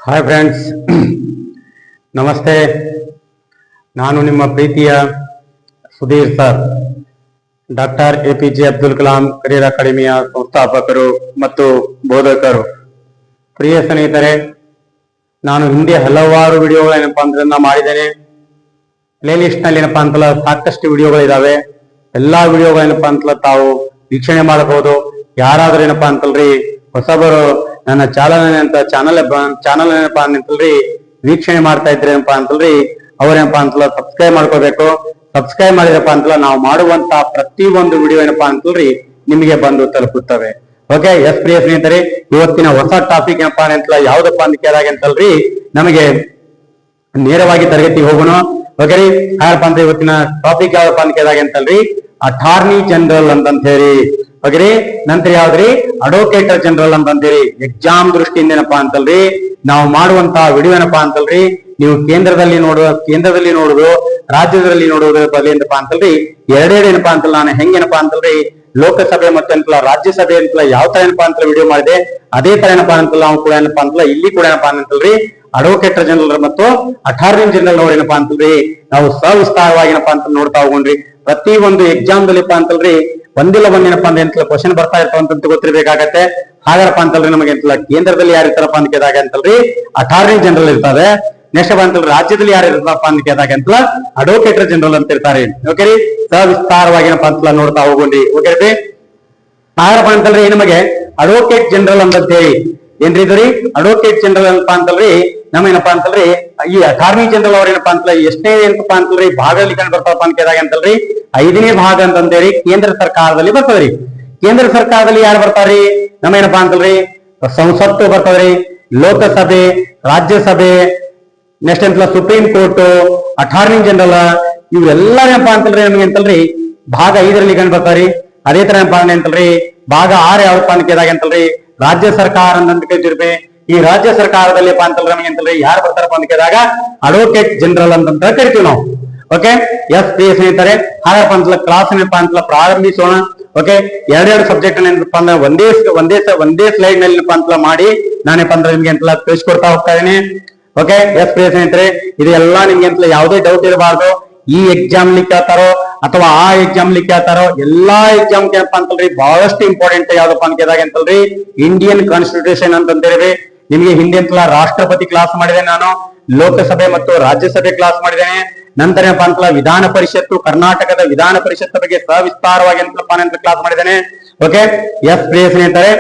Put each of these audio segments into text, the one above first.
Hi friends, ನಮಸ್ತೆ. ನಾನು ನಿಮ್ಮ ಪ್ರೀತಿಯ Sudhir sir, doctor APJ Abdul Kalam career ಅಕಾಡೆಮಿಯ ಸಂಸ್ಥಾಪಕರು ಮತ್ತು ಬೋಧಕರು. ಪ್ರಿಯ ಸ್ನೇಹಿತರೆ, ನಾನು ಹಿಂದೆ ಹಲವಾರು ವಿಡಿಯೋಗಳೇನಪ್ಪಾ ಅಂದ್ರೆ ಮಾಡಿದ್ದೇನೆ. ಪ್ಲೇ ಲಿಸ್ಟ್ ನಲ್ಲಿ ಏನಪ್ಪಾ ಅಂತಲ್ಲ ಸಾಕಷ್ಟು ವಿಡಿಯೋಗಳಿದಾವೆ. ಎಲ್ಲಾ ವಿಡಿಯೋಗಳೇನಪ್ಪಾ ಅಂತಲ್ಲ ತಾವು ವೀಕ್ಷಣೆ ಮಾಡಬಹುದು. ಯಾರಾದ್ರೂ ಏನಪ್ಪಾ ಅಂತಲ್ರಿ ಹೊಸಬರು ನನ್ನ ಚಾನಲ್ ಏನಪ್ಪಾ ಅಂತಲ್ರಿ ವೀಕ್ಷಣೆ ಮಾಡ್ತಾ ಇದ್ರೇನಪ್ಪಾ ಅಂತಲ್ರಿ ಅವ್ರೇನಪ್ಪಾ ಅಂತಲ್ಲ ಸಬ್ಸ್ಕ್ರೈಬ್ ಮಾಡ್ಕೋಬೇಕು. ಸಬ್ಸ್ಕ್ರೈಬ್ ಮಾಡಿದಪ್ಪ ಅಂತಲ್ಲ ನಾವು ಮಾಡುವಂತ ಪ್ರತಿ ಒಂದು ವಿಡಿಯೋ ಏನಪ್ಪಾ ಅಂತಲ್ರಿ ನಿಮಗೆ ಬಂದು ತಲುಪುತ್ತವೆ. ಓಕೆ, ಎಸ್ ಪ್ರಿಯ ಸ್ನೇಹಿತರೆ, ಇವತ್ತಿನ ಹೊಸ ಟಾಪಿಕ್ ಏನಪ್ಪಾ ಅಂತಲ್ಲ ಯಾವ್ದಪ್ಪ ಅಂತ ಕೇಳಾಗ ಅಂತಲ್ರಿ ನಮಗೆ ನೇರವಾಗಿ ತರಗತಿಗೆ ಹೋಗೋಣ. ಓಕೆ ರೀ, ಯಾರಪ್ಪ ಅಂತ ಇವತ್ತಿನ ಟಾಪಿಕ್ ಯಾವ್ದಪ್ಪ ಅಂತ ಕೇಳಾಗ ಅಂತಲ್ರಿ ಅಟಾರ್ನಿ ಜನರಲ್ ಅಂತಂತ ಹೇಳಿ. ಓಕೆ ರೀ, ನಂತರ ಯಾವ್ದ್ರಿ ಅಡ್ವೊಕೇಟರ್ ಜನರಲ್ ಅಂತಂತೀರಿ. ಎಕ್ಸಾಮ್ ದೃಷ್ಟಿಯಿಂದ ಏನಪ್ಪಾ ಅಂತಲ್ರಿ ನಾವು ಮಾಡುವಂತಹ ವಿಡಿಯೋ ಏನಪ್ಪಾ ಅಂತಲ್ರಿ ನೀವು ಕೇಂದ್ರದಲ್ಲಿ ನೋಡುದು ರಾಜ್ಯದಲ್ಲಿ ನೋಡುವುದ್ರ ಬದಲು ಏನಪ್ಪಾ ಅಂತಲ್ರಿ ಎರಡೆರಡು ಏನಪ್ಪಾ ಅಂತಲ್ಲ ನಾನು ಹೆಂಗೇನಪ್ಪಾ ಅಂತಲ್ರಿ ಲೋಕಸಭೆ ಮತ್ತೆ ರಾಜ್ಯಸಭೆ ಅಂತಲ್ಲ ಯಾವ ತರ ಏನಪ್ಪಾ ಅಂತ ವಿಡಿಯೋ ಮಾಡಿದೆ ಅದೇ ತರ ಏನಪ್ಪಾ ಅಂತಲ್ಲ ನಾವು ಕೂಡ ಏನಪ್ಪಾ ಅಂತಲ್ಲ ಇಲ್ಲಿ ಕೂಡ ಏನಪ್ಪಾ ಅಂತಲ್ರಿ ಅಡ್ವೊಕೇಟರ್ ಜನರಲ್ ಮತ್ತು ಅಟಾರ್ನಿ ಜನರಲ್ ಅವ್ರ ಏನಪ್ಪಾ ಅಂತಲ್ರಿ ನಾವು ಸವಿಸ್ತಾರವಾಗಿ ಏನಪ್ಪಾ ಅಂತ ನೋಡ್ತಾ ಹೋಗೋಣ್ರಿ. ಪ್ರತಿ ಒಂದು ಎಕ್ಸಾಮ್ ದಲ್ಲಿ ಅಂತಲ್ರಿ ಒಂದಿಲ್ಲ ಏನಪ್ಪಾ ಅಂದ್ರೆ ಕ್ವಶನ್ ಬರ್ತಾ ಇರ್ತಾವಂತ ಗೊತ್ತಿರ್ಬೇಕಾಗತ್ತೆ. ಹಾಗಾರಪ್ಪ ಅಂತಲ್ರಿ ನಮಗೆ ಕೇಂದ್ರದಲ್ಲಿ ಯಾರು ಇರ್ತಾರಪ್ಪ ಅಂತ ಕೇಳಿದಾಗ ಅಂತಲ್ರಿ ಅಟಾರ್ನಿ ಜನರಲ್ ಇರ್ತಾರೆ. ನೆಕ್ಸ್ಟ್ ಅಂತಲ್ರಿ ರಾಜ್ಯದಲ್ಲಿ ಯಾರು ಇರ್ತಾರಪ್ಪ ಅಂತ ಕೇಳಿದಾಗ ಅಂತಲ್ಲ ಅಡ್ವೊಕೇಟರ್ ಜನರಲ್ ಅಂತ ಇರ್ತಾರೆ. ಓಕೆ ರೀ, ಸವಿಸ್ತಾರವಾಗಿ ಏನಪ್ಪಾ ಅಂತಲ್ಲ ನೋಡ್ತಾ ಹೋಗೋಣ್ರಿ. ಓಕೆ ರೀ, ಹಾಗಾರಪ್ಪ ಅಂತಲ್ರಿ ನಮಗೆ ಅಡ್ವೊಕೇಟ್ ಜನರಲ್ ಅಂತ ಹೇಳಿ ಏನ್ರಿ ಇದು ರೀ ಅಡ್ವೊಕೇಟ್ ಜನರಲ್ ಏನಪ್ಪಾ ಅಂತಲ್ರಿ ನಮ್ಗೇನಪ್ಪಾ ಅಂತಲ್ರಿ ಈ ಅಟಾರ್ನಿ ಜನರಲ್ ಅವ್ರ ಏನಪ್ಪಾ ಅಂತಲ್ಲ ಎಷ್ಟನೇ ಏನಪ್ಪಾ ಅಂತಲ್ರಿ ಭಾಗದಲ್ಲಿ ಕಂಡು ಬರ್ತಾವಪ್ಪ ಅಂತ ಕೇಳಿದಾಗ ಅಂತಲ್ರಿ 5ನೇ ಭಾಗ ಅಂತಂದೇಳಿ ಕೇಂದ್ರ ಸರ್ಕಾರದಲ್ಲಿ ಬರ್ತದ್ರಿ. ಕೇಂದ್ರ ಸರ್ಕಾರದಲ್ಲಿ ಯಾರು ಬರ್ತಾರ್ರಿ ನಮ್ಗೇನಪ್ಪಾ ಅಂತಲ್ರಿ ಸಂಸತ್ತು ಬರ್ತದ್ರಿ, ಲೋಕಸಭೆ, ರಾಜ್ಯಸಭೆ, ನೆಕ್ಸ್ಟ್ ಅಂತಲ್ಲ ಸುಪ್ರೀಂ ಕೋರ್ಟ್, ಅಟಾರ್ನಿ ಜನರಲ್ ಇವೆಲ್ಲ ಏನಪ್ಪಾ ಅಂತಲ್ರಿ ನಮ್ಗೆ ಅಂತಲ್ರಿ ಭಾಗ 5ರಲ್ಲಿ ಕಂಡು ಬರ್ತಾರಿ. ಅದೇ ತರ ಏನಪ್ಪಾ ಅಂತಲ್ರಿ ಭಾಗ 6 ಯಾವಪ್ಪ ಅಂತ ಕೇಳಿದಾಗ ಅಂತಲ್ರಿ ರಾಜ್ಯ ಸರ್ಕಾರ ಅಂತ ಕೇಳ್ತಿರ್ಬೇ. ಈ ರಾಜ್ಯ ಸರ್ಕಾರದಲ್ಲಿ ಅಂತಲ್ರಿ ನಮಗೆ ಅಂತಲ್ರಿ ಯಾರು ಬರ್ತಾರಪ್ಪ ಅಂತ ಕೇಳಿದಾಗ ಅಡ್ವೊಕೇಟ್ ಜನರಲ್ ಅಂತ ಕರಿತೀವಿ ನಾವು. ಓಕೆ, ಎಸ್ ಪ್ರಿಯ ಸ್ನೇಹಿತರೆ, ಹಾಗಪ್ಪ ಅಂತಲ್ಲ ಕ್ಲಾಸ್ ಏನಪ್ಪಾ ಅಂತಲ್ಲ ಪ್ರಾರಂಭಿಸೋಣ. ಓಕೆ, ಎರಡೆರಡು ಸಬ್ಜೆಕ್ಟ್ ಏನಪ್ಪಾ ಅಂದ್ರೆ ಒಂದೇ ಸ್ಲೈಡ್ ನಲ್ಲಿ ಏನಪ್ಪಾ ಅಂತಲ್ಲ ಮಾಡಿ ನಾನೇಪ್ಪ ಅಂದ್ರೆ ನಿಮ್ಗೆ ಅಂತಲ್ಲ ತಿಳಿಸ್ಕೊಡ್ತಾ ಹೋಗ್ತಾ ಇದೀನಿ. ಓಕೆ, ಎಸ್ ಪ್ರಿಯ ಸ್ನೇಹಿತರೆ, ಇದೆಲ್ಲ ನಿಮ್ಗೆ ಅಂತಲ್ಲ ಯಾವುದೇ ಡೌಟ್ ಇರಬಾರ್ದು. ಈ ಎಕ್ಸಾಮ್ ಕೇಳ್ತಾರೋ ಅಥವಾ ಆ ಎಕ್ಸಾಮ್ ಕೇಳ್ತಾರೋ ಎಲ್ಲಾ ಎಕ್ಸಾಮ್ ಏನಪ್ಪಾ ಅಂತಲ್ರಿ ಬಹಳಷ್ಟು ಇಂಪಾರ್ಟೆಂಟ್ ಯಾವ್ದಪ್ಪ ಅಂತ ಕೇಳಿದಾಗ ಅಂತಲ್ರಿ ಇಂಡಿಯನ್ ಕಾನ್ಸ್ಟಿಟ್ಯೂಷನ್ ಅಂತಂದೇಳಿ ನಿಮ್ಗೆ ಹಿಂದೆ ಅಂತಲ್ಲ ರಾಷ್ಟ್ರಪತಿ ಕ್ಲಾಸ್ ಮಾಡಿದ್ದೇನೆ ನಾನು, ಲೋಕಸಭೆ ಮತ್ತು ರಾಜ್ಯಸಭೆ ಕ್ಲಾಸ್ ಮಾಡಿದ್ದೇನೆ. ನಂತರ ಏನಪ್ಪಾ ಅಂತಲ್ಲ ವಿಧಾನ ಪರಿಷತ್ತು, ಕರ್ನಾಟಕದ ವಿಧಾನ ಪರಿಷತ್ ಬಗ್ಗೆ ಸವಿಸ್ತಾರವಾಗಿ ಅಂತ ಕ್ಲಾಸ್ ಮಾಡಿದ್ದೇನೆ. ಓಕೆ, ಎಸ್ ಪ್ರಿಯ ಸ್ನೇಹಿತರೆ,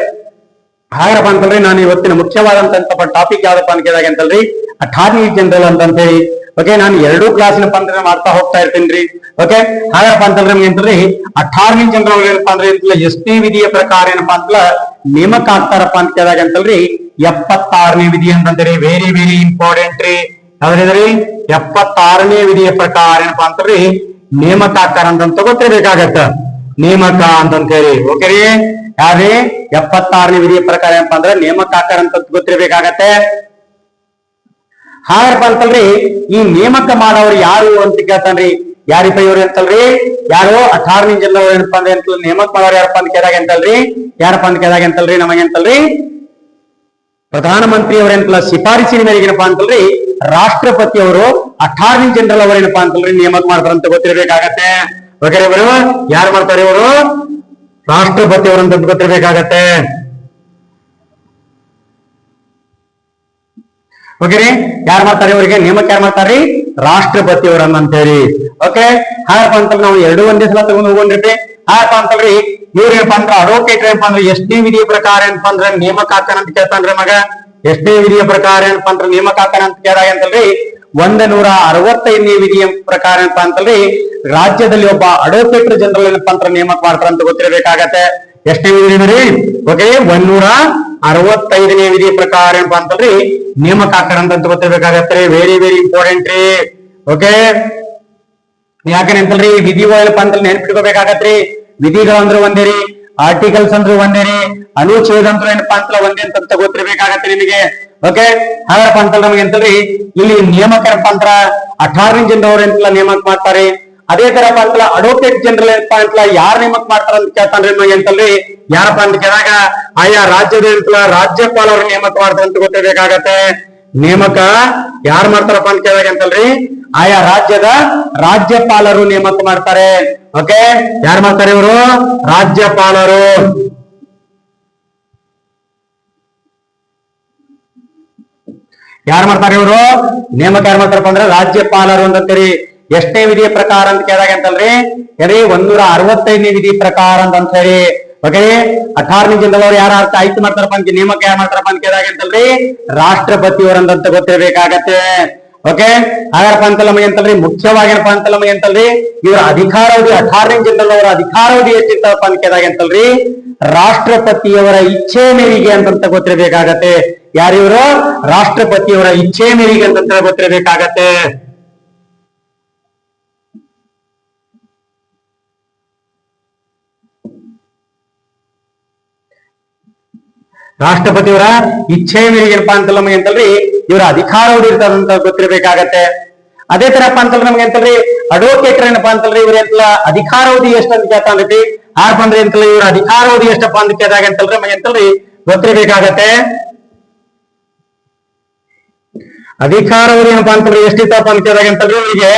ಹಾಗಪ್ಪ ಅಂತಲ್ರಿ ನಾನು ಇವತ್ತಿನ ಮುಖ್ಯವಾದಂತ ಟಾಪಿಕ್ ಯಾವ್ದಪ್ಪ ಅಂತ ಕೇಳಿದಾಗ ಅಂತಲ್ರಿ ಅಟಾರ್ನಿ ಜನರಲ್ ಅಂತ ಹೇಳಿ. ಓಕೆ, ನಾನು 2 ಕ್ಲಾಸಿನ ಅಂದ್ರೆ ಮಾಡ್ತಾ ಹೋಗ್ತಾ ಇರ್ತೀನಿ. ಓಕೆ, ಹಾಗಪ್ಪ ಅಂತಂದ್ರೆ ನಮ್ಗೆ ಅಂತಂದ್ರೆ ಅಟಾರ್ನಿ ಜನರಲ್ ಏನಪ್ಪಾ ಅಂದ್ರೆ ಎಷ್ಟನೇ ವಿಧಿಯ ಪ್ರಕಾರ ಏನಪ್ಪಾ ಅಂತಲ್ಲ ನೇಮಕ ಆಗ್ತಾರಪ್ಪ ಅಂತ ಕೇಳಿದಾಗ ಅಂತಲ್ರಿ 76ನೇ ವಿಧಿ ಅಂತಂದ್ರಿ. ವೆರಿ ವೆರಿ ಇಂಪಾರ್ಟೆಂಟ್ ರೀ. ಯಾವ್ದ್ರಿ 76ನೇ ವಿಧಿಯ ಪ್ರಕಾರ ಏನಪ್ಪಾ ಅಂತಂದ್ರಿ ನೇಮಕ ಆಗ್ತಾರ ಅಂತ ಗೊತ್ತಿರ್ಬೇಕಾಗತ್ತ ನೇಮಕ ಅಂತಂತ ಹೇಳಿ. ಓಕೆ ರೀ, ಯಾವ್ರಿ 76ನೇ ವಿಧಿಯ ಪ್ರಕಾರ ಏನಪ್ಪಾ ಅಂದ್ರೆ ನೇಮಕ ಆಕಾರ ಅಂತ ಗೊತ್ತಿರ್ಬೇಕಾಗತ್ತೆ. ಹಾಗಪ್ಪ ಅಂತಲ್ರಿ ಈ ನೇಮಕ ಮಾಡೋರು ಯಾರು ಅಂತ ಕೇಳ್ತಾನ್ರಿ. ಯಾರಿಪ್ಪ ಇವ್ರು ಅಂತಲ್ರಿ ಯಾರು ಅಟಾರ್ನಿ ಜನರಲ್ ಏನಪ್ಪಾ ಅಂದ್ರೆ ಅಂತ ನೇಮಕ ಮಾಡೋರು ಯಾರಪ್ಪ ಅಂತ ಕೇಳಿದಾಗ ಅಂತಲ್ರಿ ಯಾರಪ್ಪ ಅಂತ ಕೇಳಿದಾಗ ಅಂತಲ್ರಿ ನಮಗೆ ಅಂತಲ್ರಿ ಪ್ರಧಾನಮಂತ್ರಿ ಅವರೇನಪ್ಪ ಶಿಫಾರಸಿನ ಮೇರೆಗೆ ಏನಪ್ಪಾ ಅಂತಲ್ರಿ ರಾಷ್ಟ್ರಪತಿ ಅವರು ಅಟಾರ್ನಿ ಜನರಲ್ ಅವರೇನಪ್ಪಾ ಅಂತಲ್ರಿ ನೇಮಕ ಮಾಡ್ತಾರಂತ ಗೊತ್ತಿರ್ಬೇಕಾಗತ್ತೆ. ಓಕೆ, ಯಾರು ಮಾಡ್ತಾರೆ ಇವರು ರಾಷ್ಟ್ರಪತಿ ಅವರಂತ ಗೊತ್ತಿರ್ಬೇಕಾಗತ್ತೆ. ಓಕೆ ರೀ, ಯಾರು ಮಾಡ್ತಾರೆ ಇವರಿಗೆ ನೇಮಕ ಯಾರು ಮಾಡ್ತಾರ್ರಿ ರಾಷ್ಟ್ರಪತಿ ಅವರನ್ನ ಅಂತ ಹೇಳಿ. ಓಕೆ, ಹಾಗಪ್ಪ ಅಂತ ನಾವು 2 ಒಂದೇ ಸಲ ತಗೊಂಡು ಹೋಗೋಣ್ರಿ. ಹಾಗಪ್ಪ ಅಂತಲ್ರಿ ಇವ್ರ ಏನಪ್ಪಾ ಅಂದ್ರೆ ಅಡ್ವೊಕೇಟ್ ಏನಪ್ಪಾ ಅಂದ್ರೆ ಎಷ್ಟನೇ ವಿಧಿಯ ಪ್ರಕಾರ ಏನಪ್ಪಾ ಅಂದ್ರೆ ನೇಮಕ ಹಾಕಣ ಅಂತ ಕೇಳ್ತಾನ್ರಿ ಮಗ. ಎಷ್ಟನೇ ವಿಧಿಯ ಪ್ರಕಾರ ಏನಪ್ಪಾ ಅಂದ್ರೆ ನೇಮಕ ಹಾಕಣ ಅಂತ ಕೇಳಿದಾಗ ಅಂತಲ್ರಿ 165ನೇ ವಿಧಿಯ ಪ್ರಕಾರ ಏನಪ್ಪಾ ಅಂತಲ್ರಿ ರಾಜ್ಯದಲ್ಲಿ ಒಬ್ಬ ಅಡ್ವೊಕೇಟರ್ ಜನರಲ್ ಏನಪ್ಪಾ ಅಂದ್ರೆ ನೇಮಕ ಮಾಡ್ತಾರ ಅಂತ ಗೊತ್ತಿರಬೇಕಾಗತ್ತೆ. ಎಷ್ಟನೇ ವಿಧಿ ರೀ? ಓಕೆ, 165ನೇ ವಿಧಿಯ ಪ್ರಕಾರ ಏನಪ್ಪಾ ಅಂತಲ್ರಿ ನೇಮಕ ಹಾಕಣ ಅಂತ ಗೊತ್ತಿರ್ಬೇಕಾಗತ್ತೆ. ವೆರಿ ವೆರಿ ಇಂಪಾರ್ಟೆಂಟ್ ರೀ. ಓಕೆ, ಯಾಕಂದ್ರೆ ಅಂತಲ್ರಿ ವಿಧಿಗಳಪ್ಪ ಅಂತ ನೆನ್ಪಿಟ್ಕೋಬೇಕಾಗತ್ರಿ. ವಿಧಿಗಳಂದ್ರೆ ಒಂದೇ ರೀ, ಆರ್ಟಿಕಲ್ಸ್ ಅಂದ್ರೆ ಒಂದೇ ರೀ, ಅನುಚ್ಛೇದ ಅಂದ್ರೆ ಏನಪ್ಪಾ ಅಂತಲ್ಲ ಒಂದೇ ಅಂತ ಗೊತ್ತಿರ್ಬೇಕಾಗತ್ತೆ ನಿಮಗೆ. ಓಕೆ, ಹಾಗಪ್ಪ ಅಂತಲ್ಲ ನಮಗೆ ಅಂತಲ್ರಿ ಇಲ್ಲಿ ನೇಮಕ ಏನಪ್ಪಾ ಅಂತರ ಅಟಾರ್ನಿ ಜನರಲ್ ಅವ್ರ ಎಂತಲ್ಲ ನೇಮಕ ಮಾಡ್ತಾರೆ. ಅದೇ ತರಪ್ಪ ಅಂತಲ್ಲ ಅಡ್ವೊಕೇಟ್ ಜನರಲ್ ಏನಪ್ಪಾ ಅಂತಲ್ಲ ಯಾರು ನೇಮಕ ಮಾಡ್ತಾರ ಅಂತ ಕೇಳ್ತಾನ್ರಿ ನಮಗೆ ಅಂತಲ್ರಿ ಯಾರಪ್ಪ ಅಂತ ಕೇಳಿದಾಗ ಆಯಾ ರಾಜ್ಯದ ರಾಜ್ಯಪಾಲರು ನೇಮಕ ಮಾಡ್ತಾರೆ ಅಂತ ಗೊತ್ತಿರ್ಬೇಕಾಗತ್ತೆ. ನೇಮಕ ಯಾರು ಮಾಡ್ತಾರಪ್ಪ ಅಂತ ಕೇಳಿದಾಗ ಅಂತಲ್ರಿ, ಆಯಾ ರಾಜ್ಯದ ರಾಜ್ಯಪಾಲರು ನೇಮಕ ಮಾಡ್ತಾರೆ. ಓಕೆ, ಯಾರು ಮಾಡ್ತಾರೆ? ಇವರು ರಾಜ್ಯಪಾಲರು. ಯಾರು ಮಾಡ್ತಾರೆ? ಇವರು ನೇಮಕ ಯಾರು ಮಾಡ್ತಾರಪ್ಪ ಅಂದ್ರೆ ರಾಜ್ಯಪಾಲರು ಅಂತಂತೀರಿ. ಎಷ್ಟನೇ ವಿಧಿಯ ಪ್ರಕಾರ ಅಂತ ಕೇಳಿದಾಗ ಅಂತಲ್ರಿ, 165ನೇ ವಿಧಿ ಪ್ರಕಾರ ಅಂತ ಹೇಳಿ. ಓಕೆ, 18ನೇ ಜನರಲ್ ಯಾರು ಆಯ್ಕೆ ಮಾಡ್ತಾರಪ್ಪ ಅಂತ, ನೇಮಕ ಯಾರು ಮಾಡ್ತಾರಪ್ಪ ಅಂತ ಕೇಳಿದಾಗ ಅಂತಲ್ರಿ, ರಾಷ್ಟ್ರಪತಿಯವರಂತ ಗೊತ್ತಿರಬೇಕಾಗತ್ತೆ. ಓಕೆ, ಹಾಗಾರಪ್ಪ ಅಂತಲ್ಲ ನಮಗೆ ಅಂತಲ್ರಿ, ಮುಖ್ಯವಾಗಿ ಏನಪ್ಪ ಅಂತಲ್ಲ ನಮಗೆ ಅಂತಲ್ರಿ, ಇವರ ಅಧಿಕಾರಾವಧಿ 18ನೇ ಜನರಲ್ ಅವರ ಅಧಿಕಾರಾವಧಿ ಎಷ್ಟಿರ್ತಾರಪ್ಪ ಅಂತ ಕೇಳಿದಾಗ ಅಂತಲ್ರಿ, ರಾಷ್ಟ್ರಪತಿಯವರ ಇಚ್ಛೆ ಮೇರೆಗೆ ಅಂತ ಗೊತ್ತಿರಬೇಕಾಗತ್ತೆ. ಯಾರಿವರು? ರಾಷ್ಟ್ರಪತಿಯವರ ಇಚ್ಛೆ ಮೇರೆಗೆ ಅಂತ ಗೊತ್ತಿರಬೇಕಾಗತ್ತೆ. ರಾಷ್ಟ್ರಪತಿಯವರ ಇಚ್ಛೆ ಮೇರೆಗೆ ಏನಪ್ಪಾ ಅಂತಲ್ಲ ನಮಗೆ ಅಂತಲ್ರಿ, ಇವರ ಅಧಿಕಾರಾವಧಿ ಇರ್ತದಂತ ಗೊತ್ತಿರಬೇಕಾಗತ್ತೆ. ಅದೇ ತರಪ್ಪ ಅಂತಲ್ಲ ನಮ್ಗೆ ಅಂತಲ್ರಿ, ಅಡ್ವೊಕೇಟರ್ ಏನಪ್ಪಾ ಅಂತಲ್ರಿ, ಇವ್ರ ಎಂತಲ್ಲ ಅಧಿಕಾರಾವಧಿ ಎಷ್ಟು ಅಂತ ಕೇಳ್ತಾನ್ರಿ. ಯಾರು ಬಂದ್ರಿ ಅಂತಲ್ಲ, ಇವ್ರ ಅಧಿಕಾರಾವಧಿ ಎಷ್ಟಪ್ಪ ಅಂತ ಕೇಳಿದಾಗ ಅಂತಲ್ರಿ ನಮಗೆ ಅಂತಲ್ರಿ ಗೊತ್ತಿರಬೇಕಾಗತ್ತೆ. ಅಧಿಕಾರಾವಧಿ ಏನಪ್ಪಾ ಅಂತಲ್ರಿ ಎಷ್ಟಿತ್ತಪ್ಪ ಅಂತ ಕೇಳಿದಾಗ ಅಂತಲ್ರಿ, ಇವರಿಗೆ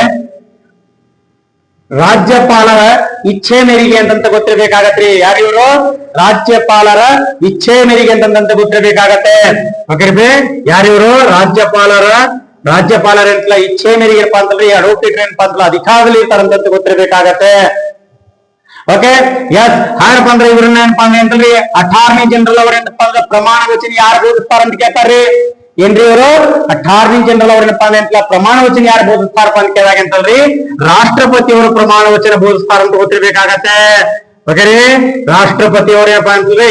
ರಾಜ್ಯಪಾಲರ ಇಚ್ಛೆ ಮೇರೆಗೆ ಅಂತಂತ ಗೊತ್ತಿರಬೇಕಾಗತ್ರಿ. ಯಾರಿವರು? ರಾಜ್ಯಪಾಲರ ಇಚ್ಛೆ ಮೇರೆಗೆ ಅಂತಂತ ಗೊತ್ತಿರಬೇಕಾಗತ್ತೆ. ಓಕೆ, ಯಾರಿವರು? ರಾಜ್ಯಪಾಲರ ಎಂತಲ್ಲ ಇಚ್ಛೆ ಮೇರೆಗೆ ಏನಪ್ಪಾ ಅಂತಂದ್ರೆ ಅಡ್ವೊಕೇಟ್ ಏನಪ್ಪಾ ಅಂತಲ್ಲ ಅಧಿಕಾರದಲ್ಲಿ ಇರ್ತಾರಂತ ಗೊತ್ತಿರಬೇಕಾಗತ್ತೆ. Okay, S. ಹಾಗಪ್ಪ ಅಂದ್ರೆ ಇವ್ರನ್ನ ಏನಪ್ಪಾ ಅಂತಂದ್ರೆ 18ನೇ ಜನರಲ್ ಅವ್ರ ಏನಪ್ಪಾ ಅಂದ್ರೆ ಪ್ರಮಾಣ ವಚನ ಯಾರು ಬೋಧಿಸ್ತಾರಂತ ಕೇಳ್ತಾರ್ರಿ. ಏನ್ರಿ ಇವರು? 18ನೇ ಜನರಲ್ ಅವ್ರ ಏನಪ್ಪಾ ಅಂತ ಪ್ರಮಾಣ ವಚನ ಯಾರು ಬೋಧಿಸ್ತಾರಪ್ಪ ಅಂತ ಕೇಳಿದಾಗ ಅಂತಲ್ರಿ, ರಾಷ್ಟ್ರಪತಿ ಅವರು ಪ್ರಮಾಣ ವಚನ ಬೋಧಿಸ್ತಾರಂತ ಗೊತ್ತಿರ್ಬೇಕಾಗತ್ತೆ. ಓಕೆ ರೀ, ರಾಷ್ಟ್ರಪತಿ ಅವ್ರ ಏನಪ್ಪಾ ಅಂತಂದ್ರೆ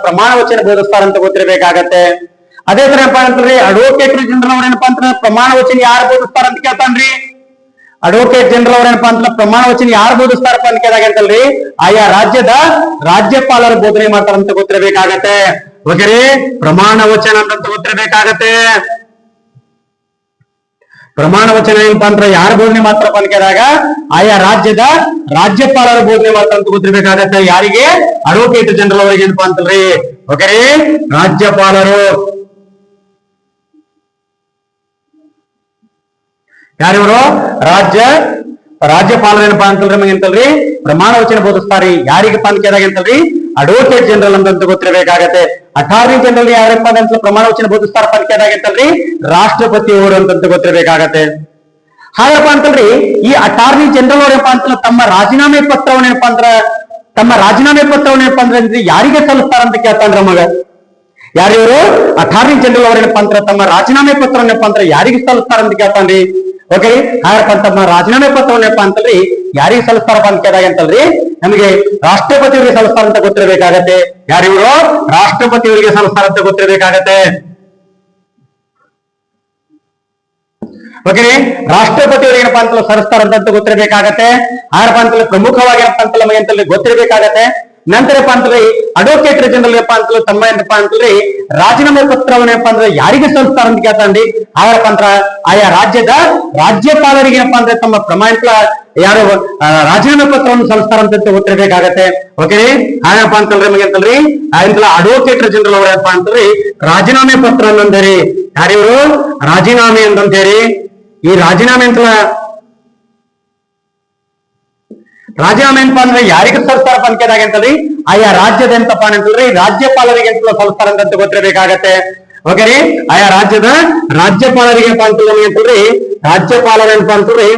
ಪ್ರಮಾಣ ವಚನ ಬೋಧಿಸ್ತಾರಂತ ಗೊತ್ತಿರ್ಬೇಕಾಗತ್ತೆ. ಅದೇ ತರ ಏನಪ್ಪಾ ಅಂತಂದ್ರೆ ಅಡ್ವೊಕೇಟ್ ಜನರಲ್ ಅವ್ರ ಏನಪ್ಪಾ ಅಂತ ಪ್ರಮಾಣ ವಚನ ಯಾರು ಬೋಧಿಸ್ತಾರಂತ ಕೇಳ್ತಾನ್ರಿ. ಅಡ್ವೊಕೇಟ್ ಜನರಲ್ ಅವ್ರ ಏನಪ್ಪಾ ಅಂತ ಪ್ರಮಾಣ ವಚನ ಯಾರು ಬೋಧಿಸ್ತಾರಪ್ಪ ಅಂತ ಕೇಳಿದಾಗ ಅಂತಲ್ರಿ, ಆಯಾ ರಾಜ್ಯದ ರಾಜ್ಯಪಾಲರು ಬೋಧನೆ ಮಾಡ್ತಾರಂತ ಗೊತ್ತಿರಬೇಕಾಗತ್ತೆ. ಓಕೆ ರೀ, ಪ್ರಮಾಣ ವಚನ ಅಂತ ಗೊತ್ತಿರಬೇಕಾಗತ್ತೆ. ಪ್ರಮಾಣ ವಚನ ಏನಪ್ಪಾ ಅಂತ ಯಾರು ಬೋಧನೆ ಮಾಡ್ತಾರಪ್ಪ ಅಂತ ಕೇಳಿದಾಗ ಆಯಾ ರಾಜ್ಯದ ರಾಜ್ಯಪಾಲರು ಬೋಧನೆ ಮಾಡ್ತಾರಂತ ಗೊತ್ತಿರಬೇಕಾಗತ್ತೆ. ಯಾರಿಗೆ? ಅಡ್ವೊಕೇಟ್ ಜನರಲ್ ಅವರಿಗೆ ಏನಪ್ಪಾ ಅಂತಲ್ರಿ. ಓಕೆ ರೀ, ರಾಜ್ಯಪಾಲರು. ಯಾರಿವರು? ರಾಜ್ಯಪಾಲರು ಏನಪ್ಪಾ ಅಂತಲ್ರಿ ನಮಗೆ ಅಂತಲ್ರಿ ಪ್ರಮಾಣ ವಚನ ಬೋಧಿಸ್ತಾರಿ. ಯಾರಿಗಪ್ಪ ಅಂತ ಕೇಳಿದಾಗ ಅಂತಲ್ರಿ, ಅಡ್ವೊಕೇಟ್ ಜನರಲ್ ಅಂತ ಗೊತ್ತಿರಬೇಕಾಗತ್ತೆ. 18ನೇ ಜನರಲ್ ಯಾರಪ್ಪ ಅಂತ ಪ್ರಮಾಣ ವಚನ ಬೋಧಿಸ್ತಾರಪ್ಪ ಅಂತ ಕೇಳಿದಾಗ ಅಂತಲ್ರಿ, ರಾಷ್ಟ್ರಪತಿ ಅವರು ಅಂತ ಗೊತ್ತಿರಬೇಕಾಗತ್ತೆ. ಹಾಗಪ್ಪ ಅಂತಲ್ರಿ, ಈ 18ನೇ ಜನರಲ್ ಅವರಪ್ಪ ಅಂತ ತಮ್ಮ ರಾಜೀನಾಮೆ ಪತ್ರವನ್ನ ಏನಪ್ಪಾ ಅಂದ್ರೆ ಯಾರಿಗೆ ಸಲ್ಲಿಸ್ತಾರಂತ ಕೇಳ್ತಾನ್ರ ಮಗ. ಯಾರಿವರು? 18ನೇ ಜನರಲ್ ಅವರೇನಪ್ಪ ಅಂತ ತಮ್ಮ ರಾಜೀನಾಮೆ ಪತ್ರವನ್ನಪ್ಪ ಅಂದ್ರೆ ಯಾರಿಗೆ ಸಲ್ಲಿಸ್ತಾರಂತ ಕೇಳ್ತಾನ್ರಿ. ಓಕೆ, ಹಾಗಪ್ಪ ತಮ್ಮ ರಾಜೀನಾಮೆ ಪತ್ರವನ್ನಪ್ಪ ಅಂತಲ್ರಿ ಯಾರಿಗೆ ಸಲ್ಲಿಸ್ತಾರಪ್ಪ ಅಂತ ಕೇಳಿದಾಗ ಅಂತಲ್ರಿ ನಮಗೆ ರಾಷ್ಟ್ರಪತಿಯವರಿಗೆ ಸಲ್ಲಿಸ್ತಾರಂತ ಗೊತ್ತಿರಬೇಕಾಗತ್ತೆ. ಯಾರಿವರು? ರಾಷ್ಟ್ರಪತಿಯವರಿಗೆ ಸಲ್ಲಿಸ್ತಾರಂತ ಗೊತ್ತಿರಬೇಕಾಗತ್ತೆ. ಓಕೆ, ರಾಷ್ಟ್ರಪತಿಯವರು ಏನಪ್ಪಾ ಅಂತ ಸಲ್ಲಿಸ್ತಾರಂತ ಗೊತ್ತಿರಬೇಕಾಗತ್ತೆ. ಹಾಗಪ್ಪ ಅಂತಲ್ಲ ಪ್ರಮುಖವಾಗಿ ಏನಪ್ಪಾ ಅಂತಲ್ಲ ನಮಗೆ ಅಂತಲ್ಲಿ ಗೊತ್ತಿರಬೇಕಾಗತ್ತೆ. ನಂತರಪ್ಪ ಅಂತಂದ್ರೆ ಅಡ್ವೊಕೇಟ್ ಜನರಲ್ ಏನಪ್ಪಾ ಅಂತ ತಮ್ಮ ಏನಪ್ಪಾ ಅಂತಂದ್ರೆ ರಾಜೀನಾಮೆ ಪತ್ರವನ್ನಪ್ಪ ಅಂದ್ರೆ ಯಾರಿಗೆ ಸಲ್ಲಿಸ್ತಾರಂತ ಕೇಳ್ತಾನ್ರಿ. ಹಾಗಪ್ಪ ಅಂತ ಆಯಾ ರಾಜ್ಯದ ರಾಜ್ಯಪಾಲರಿಗೆ ಏನಪ್ಪಾ ಅಂದ್ರೆ ತಮ್ಮ ಪ್ರಮಾಣ ಯಾರು ರಾಜೀನಾಮೆ ಪತ್ರವನ್ನು ಸಲ್ಲಿಸ್ತಾರಂತ ಗೊತ್ತಿರಬೇಕಾಗತ್ತೆ. ಓಕೆ, ಹಾಗಪ್ಪ ಅಂತಲ್ರಿ ನಮಗೆ ಅಂತಲ್ರಿ ಅಡ್ವೊಕೇಟ್ ಜನರಲ್ ಅವ್ರ ಏನಪ್ಪಾ ಅಂತಂದ್ರಿ ರಾಜೀನಾಮೆ ಪತ್ರ ಅನ್ನಂದೇರಿ. ಯಾರಿವರು? ರಾಜೀನಾಮೆ ಅಂತಂತೇರಿ. ಈ ರಾಜೀನಾಮೆ ಏನಪ್ಪಾ ಅಂದ್ರೆ ಯಾರಿಗೆ ಸಲ್ಲಿಸ್ತಾರಪ್ಪ ಅಂತ ಕೇಳಿದಾಗ ಅಂತಲ್ರಿ ಆಯಾ ರಾಜ್ಯದ ಎಂತಪ್ಪ ಅಂತಲ್ರಿ ರಾಜ್ಯಪಾಲರಿಗೆ ಅಂತ ಸಲ್ಲಿಸ್ತಾರಂತ ಗೊತ್ತಿರಬೇಕಾಗತ್ತೆ. ಓಕೆ ರೀ, ಆಯಾ ರಾಜ್ಯದ ರಾಜ್ಯಪಾಲರಿಗೆ ಅಂತಲ್ರಿ ರಾಜ್ಯಪಾಲರೇನಪ್ಪಾ ಅಂತಲ್ರಿ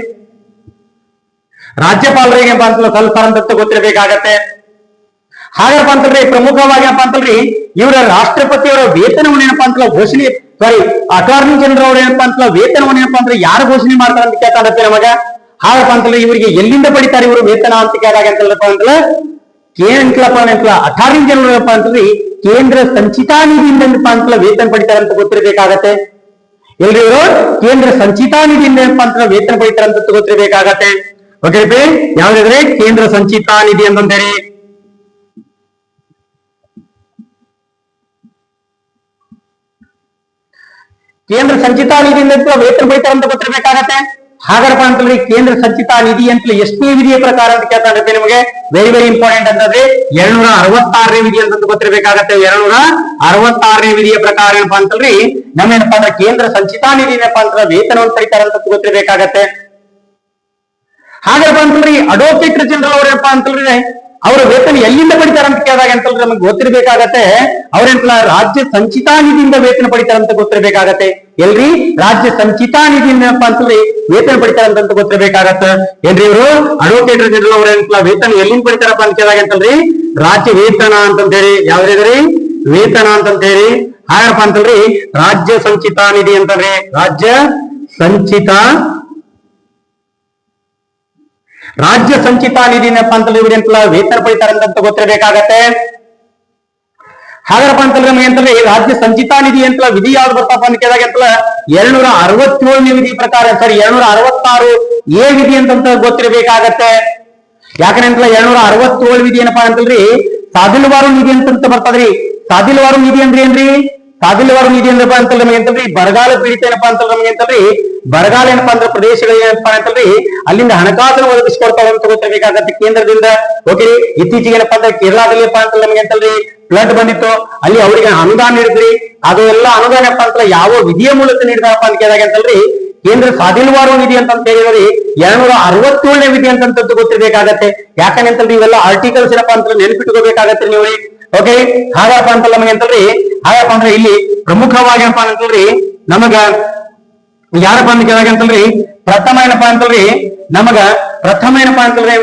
ರಾಜ್ಯಪಾಲರಿಗೆ ಅಂತ ಸಲ್ಲಿಸ್ತಾರಂತ ಗೊತ್ತಿರಬೇಕಾಗತ್ತೆ. ಹಾಗಪ್ಪ ಅಂತಲ್ರಿ ಪ್ರಮುಖವಾಗಿ ಏನಪ್ಪಾ ಅಂತಲ್ರಿ ಇವರ ರಾಷ್ಟ್ರಪತಿಯವರ ವೇತನವನ್ನು ಏನಪ್ಪಾ ಅಂತ ಘೋಷಣೆ ಅಟಾರ್ನಿ ಜನರಲ್ ಅವ್ರ ಏನಪ್ಪಾ ಅಂತ ವೇತನವನ್ನು ಏನಪ್ಪಾ ಅಂದ್ರೆ ಯಾರು ಘೋಷಣೆ ಮಾಡ್ತಾರ ಅಂತ ಕೇಳ್ತಾರತ್ತೆ ನಮಗ. ಹಾಗಪ್ಪ ಅಂತಂದ್ರೆ ಇವರಿಗೆ ಎಲ್ಲಿಂದ ಪಡಿತಾರೆ ಇವರು ವೇತನ ಅಂತ ಕೇಳಿದಾಗ ಅಂತಲ್ಲಪ್ಪ ಅಂತಲ್ಲ ಅಟಾರ್ನಿ ಜನರಲ್ ಏನಪ್ಪಾ ಅಂತಂದ್ರೆ ಕೇಂದ್ರ ಸಂಚಿತಾ ನಿಧಿಯಿಂದ ಏನಪ್ಪಾ ಅಂತ ವೇತನ ಪಡಿತಾರೆ ಅಂತ ಗೊತ್ತಿರಬೇಕಾಗತ್ತೆ. ಎಲ್ರಿ ಇವರು ಕೇಂದ್ರ ಸಂಚಿತಾ ನಿಧಿಯಿಂದ ಏನಪ್ಪಾ ಅಂತ ವೇತನ ಪಡಿತಾರೆ ಅಂತ ಗೊತ್ತಿರಬೇಕಾಗತ್ತೆ. ಓಕೆ, ಯಾವ್ದಾದ್ರೆ ಕೇಂದ್ರ ಸಂಚಿತಾ ನಿಧಿ ಅಂತಂದೇಳಿ. ಕೇಂದ್ರ ಸಂಚಿತಾ ನಿಧಿಯಿಂದ ವೇತನ ಪಡಿತಾರೆ ಅಂತ ಗೊತ್ತಿರಬೇಕಾಗತ್ತೆ. ಹಾಗಾರಪ್ಪ ಅಂತಂದ್ರೆ ಕೇಂದ್ರ ಸಂಚಿತ ನಿಧಿ ಅಂತಲೇ ಎಷ್ಟನೇ ವಿಧಿಯ ಪ್ರಕಾರ ಅಂತ ಕೇಳ್ತಾನೆ ನಿಮಗೆ ವೆರಿ ವೆರಿ ಇಂಪಾರ್ಟೆಂಟ್ ಅಂತಂದ್ರೆ 266ನೇ ವಿಧಿ ಅಂತ ಗೊತ್ತಿರಬೇಕಾಗತ್ತೆ. 266ನೇ ವಿಧಿಯ ಪ್ರಕಾರ ಏನಪ್ಪಾ ಅಂತಂದ್ರಿ ನಮ್ಮೇನಪ್ಪಾ ಅಂದ್ರೆ ಕೇಂದ್ರ ಸಂಚಿತಾ ನಿಧಿ ಏನಪ್ಪಾ ಅಂತಂದ್ರೆ ವೇತನವನ್ನು ಪಡಿತಾರೆ ಅಂತ ಗೊತ್ತಿರಬೇಕಾಗತ್ತೆ. ಹಾಗಪ್ಪ ಅಂತಂದ್ರಿ ಅಡ್ವೊಕೇಟ್ ಜನರಲ್ ಅವ್ರೇನಪ್ಪಾ ಅಂತಂದ್ರೆ ಅವರ ವೇತನ ಎಲ್ಲಿಂದ ಪಡಿತಾರೆ ಅಂತ ಕೇಳಿದಾಗ ಅಂತಂದ್ರೆ ನಮಗೆ ಗೊತ್ತಿರಬೇಕಾಗತ್ತೆ. ಅವ್ರೇನಪ್ಪ ರಾಜ್ಯ ಸಂಚಿತಾ ನಿಧಿಯಿಂದ ವೇತನ ಪಡಿತಾರೆ ಅಂತ ಗೊತ್ತಿರಬೇಕಾಗತ್ತೆ. ಎಲ್ರಿ ರಾಜ್ಯ ಸಂಚಿತಾ ನಿಧಿಯಿಂದ ಏನಪ್ಪಾ ಅಂತಂದ್ರೆ ವೇತನ ಪಡಿತಾರೆ ಅಂತ ಗೊತ್ತಿರಬೇಕಾಗತ್ತೆ. ಏನ್ರಿ ಇವರು ಅಡ್ವೊಕೇಟ್ ಜನರಲ್ ಅವ್ರೇನಪ್ಪ ವೇತನ ಎಲ್ಲಿಂದ ಪಡಿತಾರಪ್ಪ ಅಂತ ಕೇಳಿದಾಗ ಅಂತಂದ್ರಿ ರಾಜ್ಯ ವೇತನ ಅಂತಂತ ಹೇಳಿ ಯಾವ್ದ್ರಿ ವೇತನ ಅಂತಂತ ಹೇಳಿ ಹಾಗಪ್ಪ ಅಂತಂದ್ರಿ ರಾಜ್ಯ ಸಂಚಿತಾ ನಿಧಿ ಅಂತಂದ್ರೆ ರಾಜ್ಯ ಸಂಚಿತಾ ನಿಧಿ ಏನಪ್ಪಾ ಅಂತಂದ್ರೆ ಇವ್ರೇನಪ್ಪ ವೇತನ ಪಡಿತಾರೆ ಅಂತ ಗೊತ್ತಿರಬೇಕಾಗತ್ತೆ. ಹಾಗಪ್ಪ ಅಂತಂದ್ರೆ ನಮಗೆ ಅಂತಂದ್ರೆ ರಾಜ್ಯ ಸಂಚಿತಾ ನಿಧಿ ಅಂತ ವಿಧಿ ಯಾವ್ದು ಬರ್ತಪ್ಪ ಅಂತ ಕೇಳಿದಾಗ ಅಂತಲ್ಲ 267ನೇ ವಿಧಿ ಪ್ರಕಾರ 266 ಎ ವಿಧಿ ಅಂತ ಗೊತ್ತಿರಬೇಕಾಗತ್ತೆ. ಯಾಕಂದ್ರೆ 267 ವಿಧಿ ಏನಪ್ಪಾ ಅಂತಂದ್ರಿ ಸಾದಿಲ್ವಾರು ನಿಧಿ ಅಂತ ಬರ್ತದ್ರಿ. ಸಾದಿಲ್ವಾರು ನಿಧಿ ಅಂದ್ರೆ ಏನ್ರಿ ಸಾದಿಲ್ವಾರು ನಿಧಿ ಅಂದ್ರಪ್ಪ ಅಂತಂದ್ರೆ ನಮಗೆ ಅಂತಂದ್ರಿ ಬರಗಾಲ ಪೀಡಿತ ಏನಪ್ಪಾ ಅಂತಂದ್ರೆ ನಮಗೆ ಅಂತಂದ್ರಿ ಬರಗಾಲ ಏನಪ್ಪಾ ಅಂದ್ರೆ ಪ್ರದೇಶಗಳು ಏನಪ್ಪಾ ಅಂತಂದ್ರಿ ಅಲ್ಲಿಂದ ಹಣಕಾಸನ್ನು ಒದಗಿಸ್ಕೊಡ್ತಾವೆ ಅಂತ ಗೊತ್ತಿರಬೇಕಾಗತ್ತೆ ಕೇಂದ್ರದಿಂದ. ಓಕೆ, ಇತ್ತೀಚೆಗೆ ಏನಪ್ಪಾ ಅಂದ್ರೆ ಕೇರಳದಲ್ಲಿ ಏನಪ್ಪಾ ಅಂತಂದ್ರೆ ನಮಗೆ ಅಂತಂದ್ರಿ ಫ್ಲಡ್ ಬಂದಿತ್ತು, ಅಲ್ಲಿ ಅವರಿಗೆ ಅನುದಾನ ನೀಡಿದ್ರಿ. ಅದು ಎಲ್ಲ ಅನುದಾನ ಏನಪ್ಪಾ ಅಂತ ಯಾವ ವಿಧಿಯ ಮೂಲಕ ನೀಡಿದಾರಪ್ಪ ಅಂತ ಕೇಳಿದಾಗ ಅಂತಂದ್ರಿ ಕೇಂದ್ರ ಸಾದಿಲ್ವಾರು ನಿಧಿ ಅಂತ ಹೇಳಿದ್ರಿ 267ನೇ ವಿಧಿ ಅಂತ ಗೊತ್ತಿರಬೇಕಾಗತ್ತೆ. ಯಾಕಂದ್ರೆ ಅಂತಂದ್ರೆ ಇವೆಲ್ಲ ಆರ್ಟಿಕಲ್ಸ್ ಏನಪ್ಪಾ ಅಂತ ನೆನಪಿಟ್ಕೋಬೇಕಾಗತ್ತೆ ನೀವು. ಓಕೆ, ಹಾಗಪ್ಪ ಅಂತಲ್ಲ ನಮಗೆ ಅಂತಂದ್ರಿ ಹಾಗಪ್ಪ ಅಂದ್ರೆ ಇಲ್ಲಿ ಪ್ರಮುಖವಾಗಿ ಏನಪ್ಪಾ ಅಂತಂದ್ರಿ ನಮಗ ಯಾರಪ್ಪ ಅಂತ ಕೇಳಿದಾಗ ಅಂತಂದ್ರಿ ಪ್ರಥಮ ಏನಪ್ಪಾ ಅಂತಂದ್ರಿ ನಮಗ ಪ್ರಥಮ ಏನಪ್ಪಾ ಅಂತಂದ್ರೆ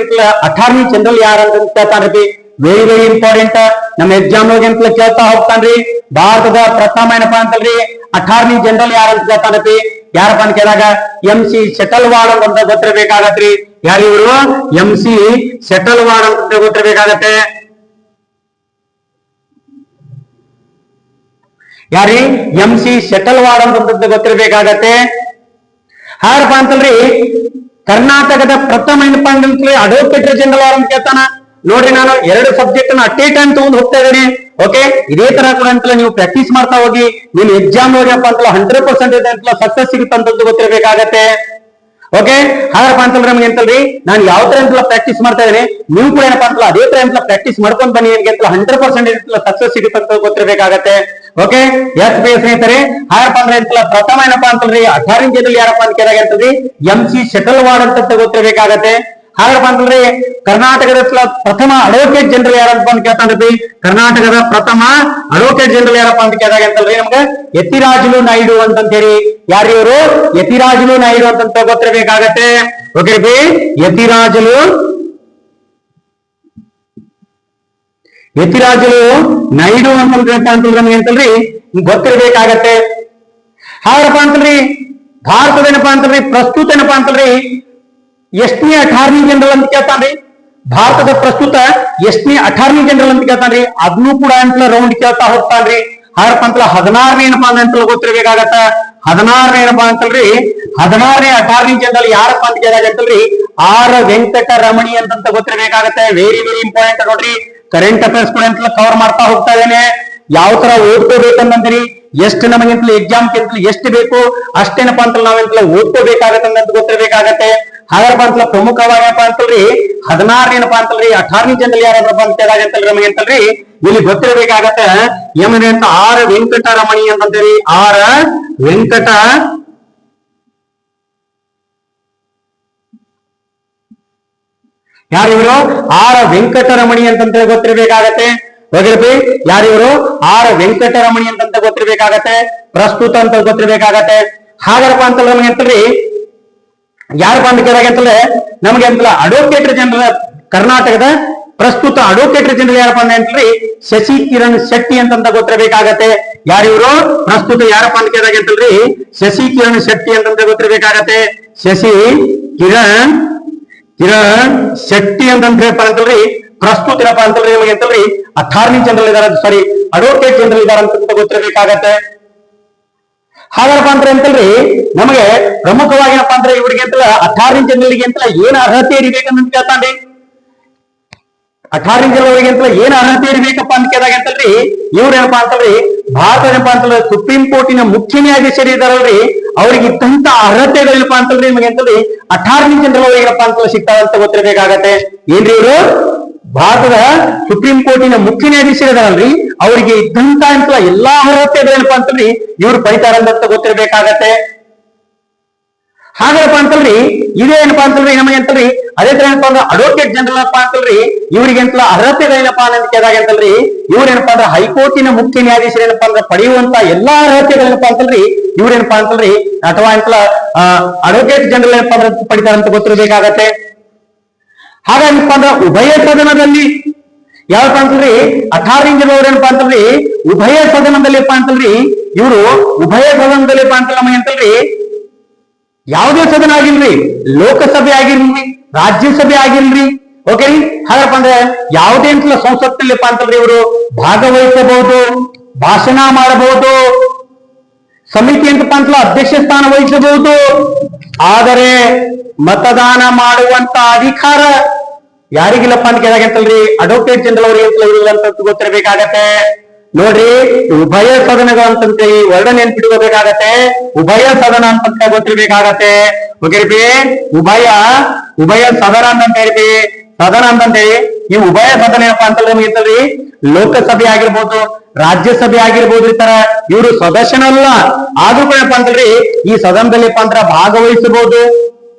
ಅಟಾರ್ನಿ ಜನರಲ್ ಯಾರಂತ ಕೇಳ್ತಾನ್ರಿ. ವೆರಿ ವೆರಿ ಇಂಪಾರ್ಟೆಂಟ್ ನಮ್ಮ ಎಕ್ಸಾಮ್ ಅಂತ ಕೇಳ್ತಾ ಹೋಗ್ತಾನ್ರಿ. ಭಾರತದ ಪ್ರಥಮ ಏನಪ್ಪಾ ಅಂತಂದ್ರಿ ಅಟಾರ್ನಿ ಜನರಲ್ ಯಾರಂತ ಕೇಳ್ತಾನ್ರಿ. ಯಾರಪ್ಪ ಅಂತ ಕೇಳಿದಾಗ MC ಶೆಟಲ್ವಾಡ್ ಅಂತ ಗೊತ್ತಿರಬೇಕಾಗತ್ರಿ. ಯಾರು ಇವರು MC ಶೆಟಲ್ವಾಡ್ ಅಂತ ಗೊತ್ತಿರಬೇಕಾಗತ್ತೆ. ಯಾರಿ MC ಶೆಟಲ್ವಾಡ್ ಅಂತ ಗೊತ್ತಿರಬೇಕಾಗತ್ತೆ. ಹಾರಪ್ಪ ಅಂತಲ್ರಿ ಕರ್ನಾಟಕದ ಪ್ರಥಮ ಏನಪ್ಪಾ ಅಂತಂದ್ರೆ ಅಡ್ವೊಕೇಟ್ ಜನರಲ್ ಅಂತ ಕೇಳ್ತಾನ. ನೋಡ್ರಿ, ನಾನು 2 ಸಬ್ಜೆಕ್ಟ್ ಅನ್ನ ಅಟ್ ಎ ಟೈಮ್ ತಗೊಂಡು ಹೋಗ್ತಾ ಇದ್ದೀನಿ. ಓಕೆ, ಇದೇ ತರ ಕೂಡ ಅಂತಲ್ಲ ನೀವು ಪ್ರಾಕ್ಟೀಸ್ ಮಾಡ್ತಾ ಹೋಗಿ ನಿಮ್ ಎಕ್ಸಾಮ್ ಹೋಗ್ಯಪ್ಪ ಅಂತಲ್ಲ 100% ಸಕ್ಸಸ್ ಸಿಗುತ್ತಂತದ್ದು ಗೊತ್ತಿರಬೇಕಾಗತ್ತೆ. ಓಕೆ, ಹಾಗಪ್ಪ ಅಂತಂದ್ರೆ ನಮ್ಗೆ ಅಂತಲ್ರಿ ನಾನು ಯಾವ ತರ ಅಂತ ಪ್ರಾಕ್ಟೀಸ್ ಮಾಡ್ತಾ ಇದ್ದೀನಿ, ನೀವು ಕೂಡ ಏನಪ್ಪಾ ಅಂತಲ್ಲ ಅದೇ ತರ ಅಂತ ಪ್ರಾಕ್ಟೀಸ್ ಮಾಡ್ಕೊಂಡ್ ಬನ್ನಿ. ನಿಮ್ಗೆ ಅಂತ 100% ಸಕ್ಸಸ್ ಸಿಗುತ್ತಂತ ಗೊತ್ತಿರಬೇಕಾಗತ್ತೆ. ಓಕೆ, ಎಸ್ ಬಿ ಸ್ನೇಹಿತರೆ, ಹಾಗಪ್ಪ ಅಂದ್ರೆ ಅಂತಲ್ಲ ಪ್ರಥಮ ಏನಪ್ಪಾ ಅಂತಂದ್ರಿ ಅಟಾರ್ನಿ ಜನರಲ್ ಯಾರಪ್ಪ ಅಂತ ಕೇಳಿದಾಗ ಅಂತಂದ್ರಿ MC ಶೆಟಲ್ವಾಡ್ ಅಂತ ಗೊತ್ತಿರಬೇಕಾಗತ್ತೆ. ಹಾಗಪ್ಪ ಅಂತಂದ್ರೆ ಕರ್ನಾಟಕದ ಪ್ರಥಮ ಅಡ್ವೊಕೇಟ್ ಜನರಲ್ ಯಾರಪ್ಪ ಅಂತ ಕೇಳ್ತಾನ್ರಿ. ಕರ್ನಾಟಕದ ಪ್ರಥಮ ಅಡ್ವೊಕೇಟ್ ಜನರಲ್ ಯಾರಪ್ಪ ಅಂತ ಕೇಳಿದಾಗ ಅಂತಂದ್ರೆ ನಮ್ಗೆ ಯತಿರಾಜುಲು ನಾಯ್ಡು ಅಂತ ಹೇಳಿ. ಯಾರು ಇವರು ಯತಿರಾಜುಲು ನಾಯ್ಡು ಅಂತ ಗೊತ್ತಿರಬೇಕಾಗತ್ತೆ. ಓಕೆ ಬಿ, ಯತಿರಾಜುಲು ನಾಯ್ಡು ಅಂತಂದ್ರೆ ನಮ್ಗೆ ಅಂತಲ್ರಿ ಗೊತ್ತಿರಬೇಕಾಗತ್ತೆ. ಹಾಗಪ್ಪ ಅಂತಲ್ರಿ ಭಾರತದ ಏನಪ್ಪಾ ಅಂತಲ್ರಿ ಪ್ರಸ್ತುತ ಏನಪ್ಪಾ ಅಂತಲ್ರಿ ಎಷ್ಟನೇ ಅಟಾರ್ನಿ ಜನರಲ್ ಅಂತ ಕೇಳ್ತಾನ್ರಿ. ಭಾರತದ ಪ್ರಸ್ತುತ ಎಷ್ಟನೇ ಅಟಾರ್ನಿ ಜನರಲ್ ಅಂತ ಕೇಳ್ತಾನ್ರಿ. ಅದನ್ನು ಕೂಡ ಅಂತ ರೌಂಡ್ ಕೇಳ್ತಾ ಹೋಗ್ತಾನ್ರಿ. ಹಾಗಪ್ಪ ಅಂತಲ್ಲ 16ನೇ ಏನಪ್ಪಾ ಅಂತ ಗೊತ್ತಿರಬೇಕಾಗತ್ತ. 16ನೇ ಏನಪ್ಪಾ ಅಂತಲ್ರಿ 16ನೇ ಅಟಾರ್ನಿ ಜನರಲ್ ಯಾರಪ್ಪ ಅಂತ ಕೇಳಿದಾಗ ಅಂತಲ್ರಿ R ವೆಂಕಟರಮಣಿ ಅಂತ ಗೊತ್ತಿರಬೇಕಾಗತ್ತೆ. ವೆರಿ ವೆರಿ ಇಂಪಾರ್ಟೆಂಟ್ ನೋಡ್ರಿ. ಕರೆಂಟ್ ಅಫೇರ್ಸ್ ಕೂಡ ಅಂತ ಕವರ್ ಮಾಡ್ತಾ ಹೋಗ್ತಾ ಇದ್ದೇನೆ. ಯಾವ ತರ ಓದ್ಕೋಬೇಕಂದ್ರಿ ಎಷ್ಟು ನಮಗಿಂತಲೂ ಎಕ್ಸಾಮ್ ಎಷ್ಟು ಬೇಕು ಅಷ್ಟೇನಪ್ಪ ಅಂತ ನಾವೆಂತಲ್ಲ ಓದ್ಕೋಬೇಕಾಗತ್ತೆ ಅಂತ ಗೊತ್ತಿರಬೇಕಾಗತ್ತೆ. ಹಾಗಪ್ಪ ಅಂತಲ್ಲ ಪ್ರಮುಖವಾಗಪ್ಪ ಅಂತಲ್ರಿ 16ನೇ ಏನಪ್ಪಾ ಅಂತಲ್ರಿ ಅಟಾರ್ನಿ ಜನರಲ್ ಯಾರಪ್ಪ ಅಂತ ಕೇಳಿದಾಗ ಅಂತಲ್ರಿ ನಮಗೆ ಅಂತಲ್ರಿ ಇಲ್ಲಿ ಗೊತ್ತಿರಬೇಕಾಗತ್ತೆ. ಏಮಂದ್ರೆ ಅಂತ R Venkataramani ಅಂತಂತೇಳಿ R Venkata ಯಾರಿವರು R Venkataramani ಅಂತಂತ ಗೊತ್ತಿರಬೇಕಾಗತ್ತೆ. ಹೋಗಿರ್ಬಿ ಯಾರಿವರು R ವೆಂಕಟರಮಣಿ ಅಂತ ಗೊತ್ತಿರಬೇಕಾಗತ್ತೆ. ಪ್ರಸ್ತುತ ಅಂತ ಗೊತ್ತಿರಬೇಕಾಗತ್ತೆ. ಹಾಗರಪ್ಪ ಅಂತಲ್ಲ ನಮಗೆ ಅಂತಲ್ರಿ ಯಾರಪ್ಪ ಅಂತ ಕೇಳಿದಾಗ ಅಂತಲೇ ನಮಗೆ ಅಂತಲ್ಲ ಅಡ್ವೊಕೇಟ್ ಜನರಲ್ ಕರ್ನಾಟಕದ ಪ್ರಸ್ತುತ ಅಡ್ವೊಕೇಟ್ ಜನರಲ್ ಯಾರಪ್ಪ ಅಂತಲ್ರಿ ಶಶಿ ಕಿರಣ್ ಶೆಟ್ಟಿ ಅಂತ ಗೊತ್ತಿರಬೇಕಾಗತ್ತೆ. ಯಾರಿವರು ಪ್ರಸ್ತುತ ಯಾರಪ್ಪ ಅಂತ ಕೇಳಿದಾಗ ಅಂತಲ್ರಿ ಶಶಿ ಕಿರಣ್ ಶೆಟ್ಟಿ ಅಂತ ಗೊತ್ತಿರಬೇಕಾಗತ್ತೆ. ಶಶಿ ಕಿರಣ್ ಶೆಟ್ಟಿ ಅಂತಂದ್ರಿ ಪ್ರಸ್ತುತ ಏನಪ್ಪಾ ಅಂತಲ್ರಿ ನಮಗೆ ಅಂತಲ್ರಿ ಅಟಾರ್ನಿ ಜನರಲ್ ಇದಾರ, ಸಾರಿ ಅಡ್ವೊಕೇಟ್ ಜನರಲ್ ಇದಾರ ಅಂತ ಗೊತ್ತಿರಬೇಕಾಗತ್ತೆ. ಹಾಗಪ್ಪ ಅಂದ್ರೆ ಅಂತಲ್ರಿ ನಮಗೆ ಪ್ರಮುಖವಾಗಿ ಏನಪ್ಪಾ ಅಂದ್ರೆ ಇವರಿಗೆ ಅಂತಲ್ಲ ಅಟಾರ್ನಿ ಜನರಲ್ಗೆ ಅಂತಲ್ಲ ಏನ್ ಅರ್ಹತೆ ಇರಬೇಕಂತ ಕೇಳ್ತಾನ್ರಿ. ಅಟಾರ್ನಿ ಜನರಲ್ಗೆ ಅಂತಲ್ಲ ಏನ್ ಅರ್ಹತೆ ಇರಬೇಕಪ್ಪ ಅಂತ ಕೇಳಿದಾಗ ಅಂತಲ್ರಿ ಇವ್ರೇನಪ್ಪಾ ಅಂತಲ್ರಿ ಭಾರತ ಏನಪ್ಪಾ ಅಂತಂದ್ರೆ ಸುಪ್ರೀಂ ಕೋರ್ಟಿನ ಮುಖ್ಯ ನ್ಯಾಯಾಧೀಶರು ಇದಾರಲ್ರಿ ಅವ್ರಿಗೆ ಇದ್ದಂತ ಅರ್ಹತೆಗಳೇನಪ್ಪ ಅಂತಂದ್ರೆ ನಿಮಗೆ ಅಂತಂದ್ರೆ ಅಟಾರ್ನಿ ಜನರಲ್ ಅವ್ರಿಗೆ ಏನಪ್ಪಾ ಅಂತ ಸಿಗ್ತಾವ ಅಂತ ಗೊತ್ತಿರಬೇಕಾಗತ್ತೆ. ಏನ್ರಿ ಇವರು ಭಾರತದ ಸುಪ್ರೀಂ ಕೋರ್ಟಿನ ಮುಖ್ಯ ನ್ಯಾಯಾಧೀಶರಲ್ರಿ, ಅವರಿಗೆ ಇದ್ದಂತ ಅಂತ ಎಲ್ಲಾ ಅರ್ಹತೆಗಳೇನಪ್ಪಾ ಅಂತಂದ್ರಿ ಇವ್ರು ಪಡಿತಾರಂತ ಗೊತ್ತಿರ್ಬೇಕಾಗತ್ತೆ. ಹಾಗಪ್ಪ ಅಂತಲ್ರಿ ಇದೇನಪ್ಪಾ ಅಂತಲ್ರಿ ನಮಗೆ ಅಂತಲ್ರಿ ಅದೇ ತರ ಏನಪ್ಪಾ ಅಂದ್ರೆ ಅಡ್ವೊಕೇಟ್ ಜನರಲ್ ಅಪ್ಪ ಅಂತಲ್ರಿ ಇವ್ರಿಗೆ ಅಂತ ಅರ್ಹತೆಗಳೇನಪ್ಪಾ ಅಂತ ಕೇಳಿದಾಗ ಅಂತಲ್ರಿ ಇವ್ರೇನಪ್ಪಾ ಅಂದ್ರೆ ಹೈಕೋರ್ಟಿನ ಮುಖ್ಯ ನ್ಯಾಯಾಧೀಶರು ಏನಪ್ಪಾ ಅಂದ್ರೆ ಪಡೆಯುವಂತ ಎಲ್ಲಾ ಅರ್ಹತೆಗಳೇನಪ್ಪಾ ಅಂತಲ್ರಿ ಇವ್ರೇನಪ್ಪಾ ಅಂತಲ್ರಿ ಅಥವಾ ಅಂತಲ್ಲ ಅಡ್ವೊಕೇಟ್ ಜನರಲ್ ಏನಪ್ಪಾ ಅಂದ್ರೆ ಪಡಿತಾರಂತ ಗೊತ್ತಿರಬೇಕಾಗತ್ತೆ. ಹಾಗೇನಪ್ಪಾ ಅಂದ್ರೆ ಉಭಯ ಸದನದಲ್ಲಿ ಯಾವಪ್ಪ ಅಂತಲ್ರಿ ಅಟಾರ್ನಿ ಜನರಲ್ ಏನಪ್ಪಾ ಅಂತಲ್ರಿ ಉಭಯ ಸದನದಲ್ಲಿಪ್ಪ ಅಂತಲ್ರಿ ಇವರು ಉಭಯ ಸದನದಲ್ಲಿಪ್ಪ ಅಂತಲ್ಲ ನಮಗೆ ಅಂತಲ್ರಿ ಯಾವುದೇ ಸದನ ಆಗಿಲ್ರಿ, ಲೋಕಸಭೆ ಆಗಿರ್ಲಿ, ರಾಜ್ಯಸಭೆ ಆಗಿಲ್ರಿ, ಓಕೆ. ಹಾಗಪ್ಪ ಅಂದ್ರೆ ಯಾವುದೇ ಅಂತ ಸಂಸತ್ತಿನಲ್ಲಿಪ್ಪ ಅಂತಂದ್ರೆ ಇವರು ಭಾಗವಹಿಸಬಹುದು, ಭಾಷಣ ಮಾಡಬಹುದು, ಸಮಿತಿ ಅಂತಪ್ಪ ಅಂತಲ್ಲ ಅಧ್ಯಕ್ಷ ಸ್ಥಾನ ವಹಿಸಬಹುದು. ಆದರೆ ಮತದಾನ ಮಾಡುವಂತ ಅಧಿಕಾರ ಯಾರಿಗಿಲ್ಲಪ್ಪ ಅಂತ ಕೇಳಾಗಂತಲ್ರಿ ಅಡ್ವೊಕೇಟ್ ಜನರಲ್ ಅವ್ರಿಗೆ ಇಲ್ಲ ಅಂತ ಗೊತ್ತಿರಬೇಕಾಗತ್ತೆ. ನೋಡ್ರಿ ಉಭಯ ಸದನಗಳು ಅಂತಂತೇಳಿ ವರ್ಣ ನೆನ್ಪಿಟ್ಕೋಬೇಕಾಗತ್ತೆ. ಉಭಯ ಸದನ ಅಂತ ಗೊತ್ತಿರ್ಬೇಕಾಗತ್ತೆ. ಓಕೆ ಉಭಯ ಸದನ ಅಂತ ಹೇಳಿ ಸದನ ಅಂತಂತೇಳಿ ಈ ಉಭಯ ಸದನ ಏನಪ್ಪಾ ಅಂತಂದ್ರೆ ನಮಗೆ ಲೋಕಸಭೆ ಆಗಿರ್ಬೋದು, ರಾಜ್ಯಸಭೆ ಆಗಿರ್ಬೋದು, ಈ ತರ ಇವರು ಸದಸ್ಯನಲ್ಲ ಆದ್ರೂ ಕೂಡ ಏನಪ್ಪಾ ಅಂತಂದ್ರಿ ಈ ಸದನದಲ್ಲಿ ಅಂದ್ರ ಭಾಗವಹಿಸಬಹುದು.